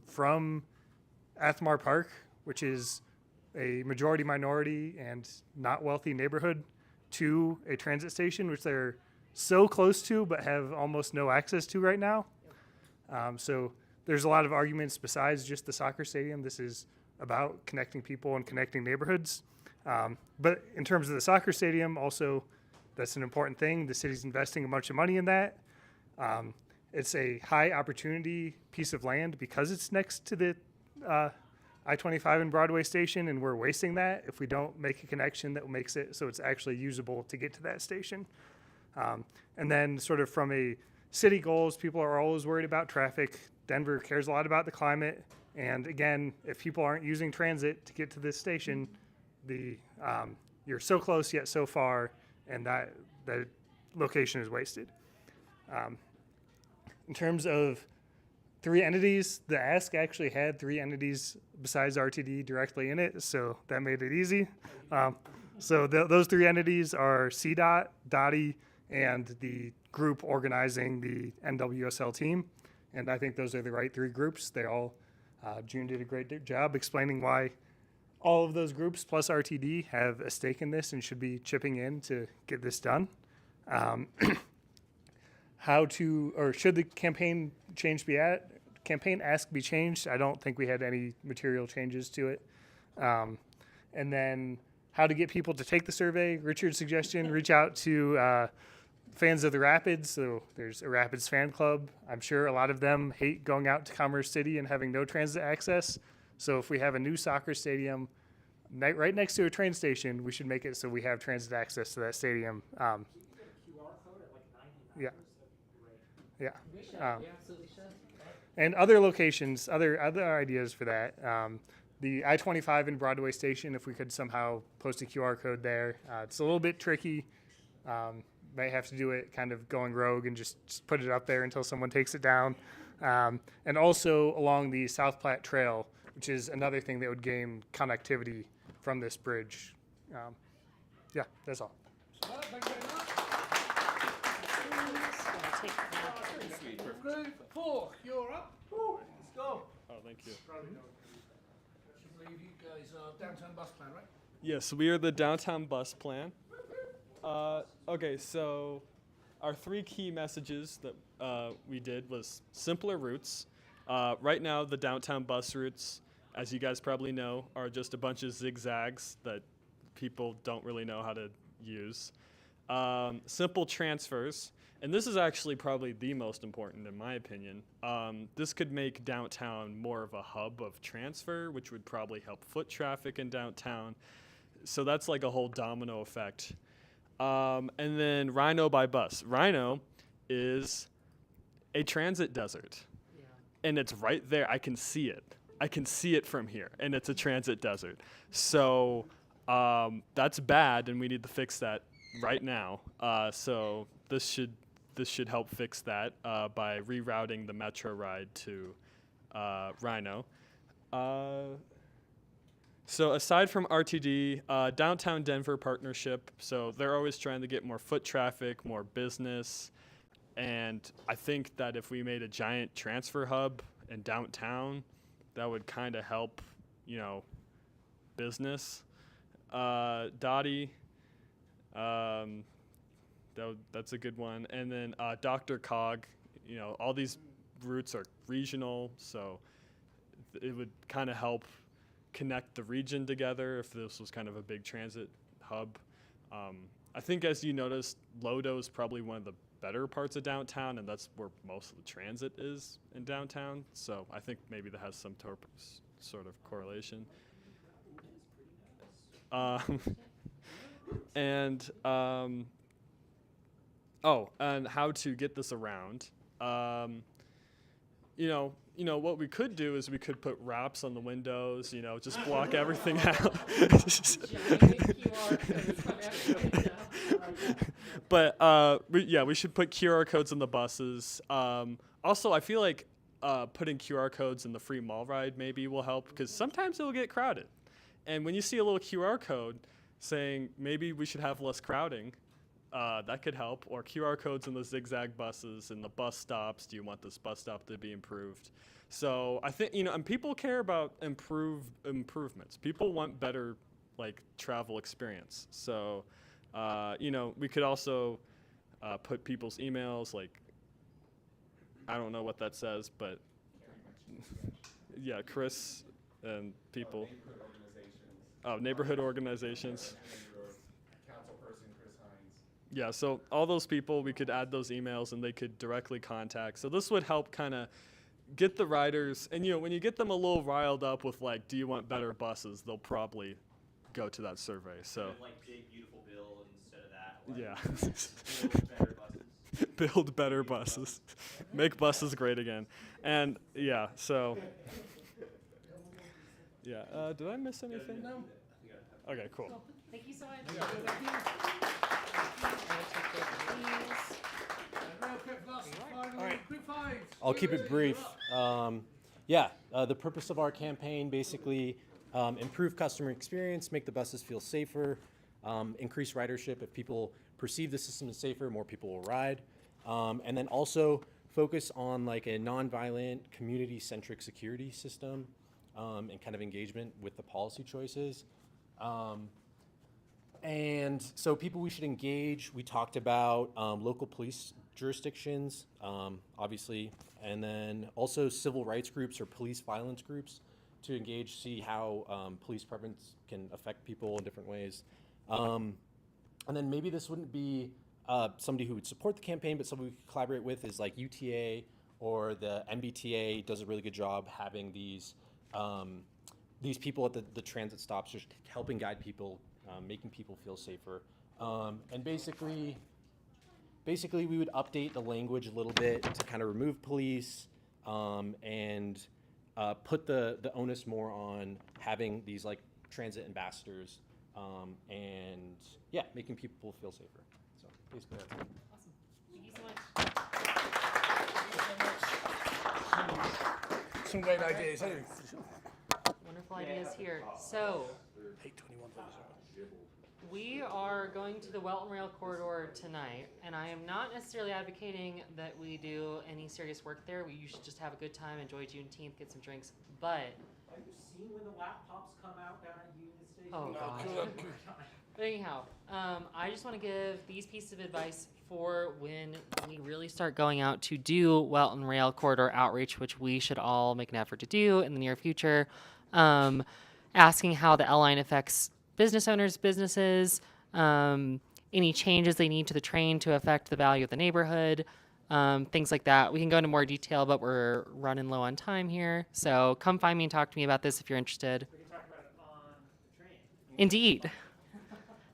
Speaker 16: from Athmar Park, which is a majority minority and not wealthy neighborhood, to a transit station, which they're so close to but have almost no access to right now. So there's a lot of arguments besides just the soccer stadium. This is about connecting people and connecting neighborhoods. But in terms of the soccer stadium, also, that's an important thing. The city's investing a bunch of money in that. It's a high opportunity piece of land because it's next to the I-25 and Broadway station, and we're wasting that if we don't make a connection that makes it so it's actually usable to get to that station. And then sort of from a city goals, people are always worried about traffic. Denver cares a lot about the climate. And again, if people aren't using transit to get to this station, you're so close yet so far, and that location is wasted. In terms of 3 entities, the ask actually had 3 entities besides RTD directly in it, so that made it easy. So those 3 entities are CDOT, DOTI, and the group organizing the NWSL team. And I think those are the right 3 groups. They all, June did a great job explaining why all of those groups plus RTD have a stake in this and should be chipping in to get this done. Should the campaign ask be changed? I don't think we had any material changes to it. And then how to get people to take the survey. Richard's suggestion, reach out to fans of the Rapids. So there's a Rapids fan club. I'm sure a lot of them hate going out to Commerce City and having no transit access. So if we have a new soccer stadium right next to a train station, we should make it so we have transit access to that stadium. Yeah. Yeah. And other locations, other ideas for that. The I-25 and Broadway station, if we could somehow post a QR code there. It's a little bit tricky. Might have to do it kind of going rogue and just put it up there until someone takes it down. And also along the South Platte Trail, which is another thing that would gain connectivity from this bridge. Yeah, that's all.
Speaker 2: Group 4, you're up. Let's go.
Speaker 8: Oh, thank you.
Speaker 2: I believe you guys are downtown bus plan, right?
Speaker 8: Yes, we are the downtown bus plan. Okay, so our 3 key messages that we did was simpler routes. Right now, the downtown bus routes, as you guys probably know, are just a bunch of zigzags that people don't really know how to use. Simple transfers, and this is actually probably the most important in my opinion. This could make downtown more of a hub of transfer, which would probably help foot traffic in downtown. So that's like a whole domino effect. And then Rhino by bus. Rhino is a transit desert. And it's right there. I can see it. I can see it from here. And it's a transit desert. So that's bad, and we need to fix that right now. So this should help fix that by rerouting the metro ride to Rhino. So aside from RTD, Downtown Denver partnership, so they're always trying to get more foot traffic, more business, and I think that if we made a giant transfer hub in downtown, that would kind of help, business. Dottie, that's a good one. And then Dr. Cog, all these routes are regional, so it would kind of help connect the region together if this was kind of a big transit hub. I think, as you noticed, Lodo is probably one of the better parts of downtown, and that's where most of the transit is in downtown. So I think maybe that has some sort of correlation. And how to get this around. What we could do is we could put wraps on the windows, just block everything out. But we should put QR codes on the buses. Also, I feel like putting QR codes in the free mall ride maybe will help, because sometimes it will get crowded. And when you see a little QR code saying maybe we should have less crowding, that could help. Or QR codes in the zigzag buses and the bus stops. Do you want this bus stop to be improved? So I think, and people care about improvements. People want better, travel experience. So, we could also put people's emails, I don't know what that says, but yeah, Chris and people. Neighborhood organizations.
Speaker 9: Councilperson Chris Hines.
Speaker 8: Yeah, so all those people, we could add those emails and they could directly contact. So this would help kind of get the riders, and when you get them a little riled up with do you want better buses, they'll probably go to that survey. So
Speaker 1: Big beautiful bill instead of that.
Speaker 8: Yeah. Build better buses. Make buses great again. And yeah, so yeah. Did I miss anything?
Speaker 2: No.
Speaker 8: Okay, cool.
Speaker 11: Thank you so much.
Speaker 17: I'll keep it brief. The purpose of our campaign, basically improve customer experience, make the buses feel safer, increase ridership. If people perceive the system as safer, more people will ride. And then also focus on a nonviolent, community-centric security system and kind of engagement with the policy choices. And so people we should engage, we talked about local police jurisdictions, obviously, and then also civil rights groups or police violence groups to engage, see how police departments can affect people in different ways. And then maybe this wouldn't be somebody who would support the campaign, but somebody we could collaborate with is UTA or the MBTA does a really good job having these people at the transit stops, just helping guide people, making people feel safer. And basically we would update the language a little bit to kind of remove police and put the onus more on having these transit ambassadors and making people feel safer. So basically that's it.
Speaker 11: Awesome. Thank you so much.
Speaker 2: Some great ideas.
Speaker 11: Wonderful ideas here. So, we are going to the Welton Rail Corridor tonight, and I am not necessarily advocating that we do any serious work there. We should just have a good time, enjoy Juneteenth, get some drinks, but...
Speaker 10: Have you seen when the laptops come out down at Union Station?
Speaker 11: Oh, God. But anyhow, I just want to give these pieces of advice for when we really start going out to do Welton Rail Corridor outreach, which we should all make an effort to do in the near future. Asking how the L line affects business owners, businesses, any changes they need to the train to affect the value of the neighborhood, things like that. We can go into more detail, but we're running low on time here. So come find me and talk to me about this if you're interested.
Speaker 10: We can talk about it on the train.
Speaker 11: Indeed.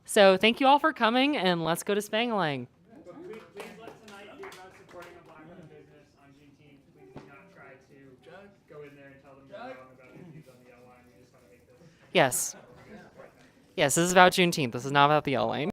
Speaker 11: So thank you all for coming, and let's go to Spangalang.
Speaker 10: Please let tonight be about supporting a black-owned business on Juneteenth. Please do not try to go in there and tell them they're wrong about their views on the L line. We just want to make this.
Speaker 11: Yes. Yes, this is about Juneteenth. This is not about the L line.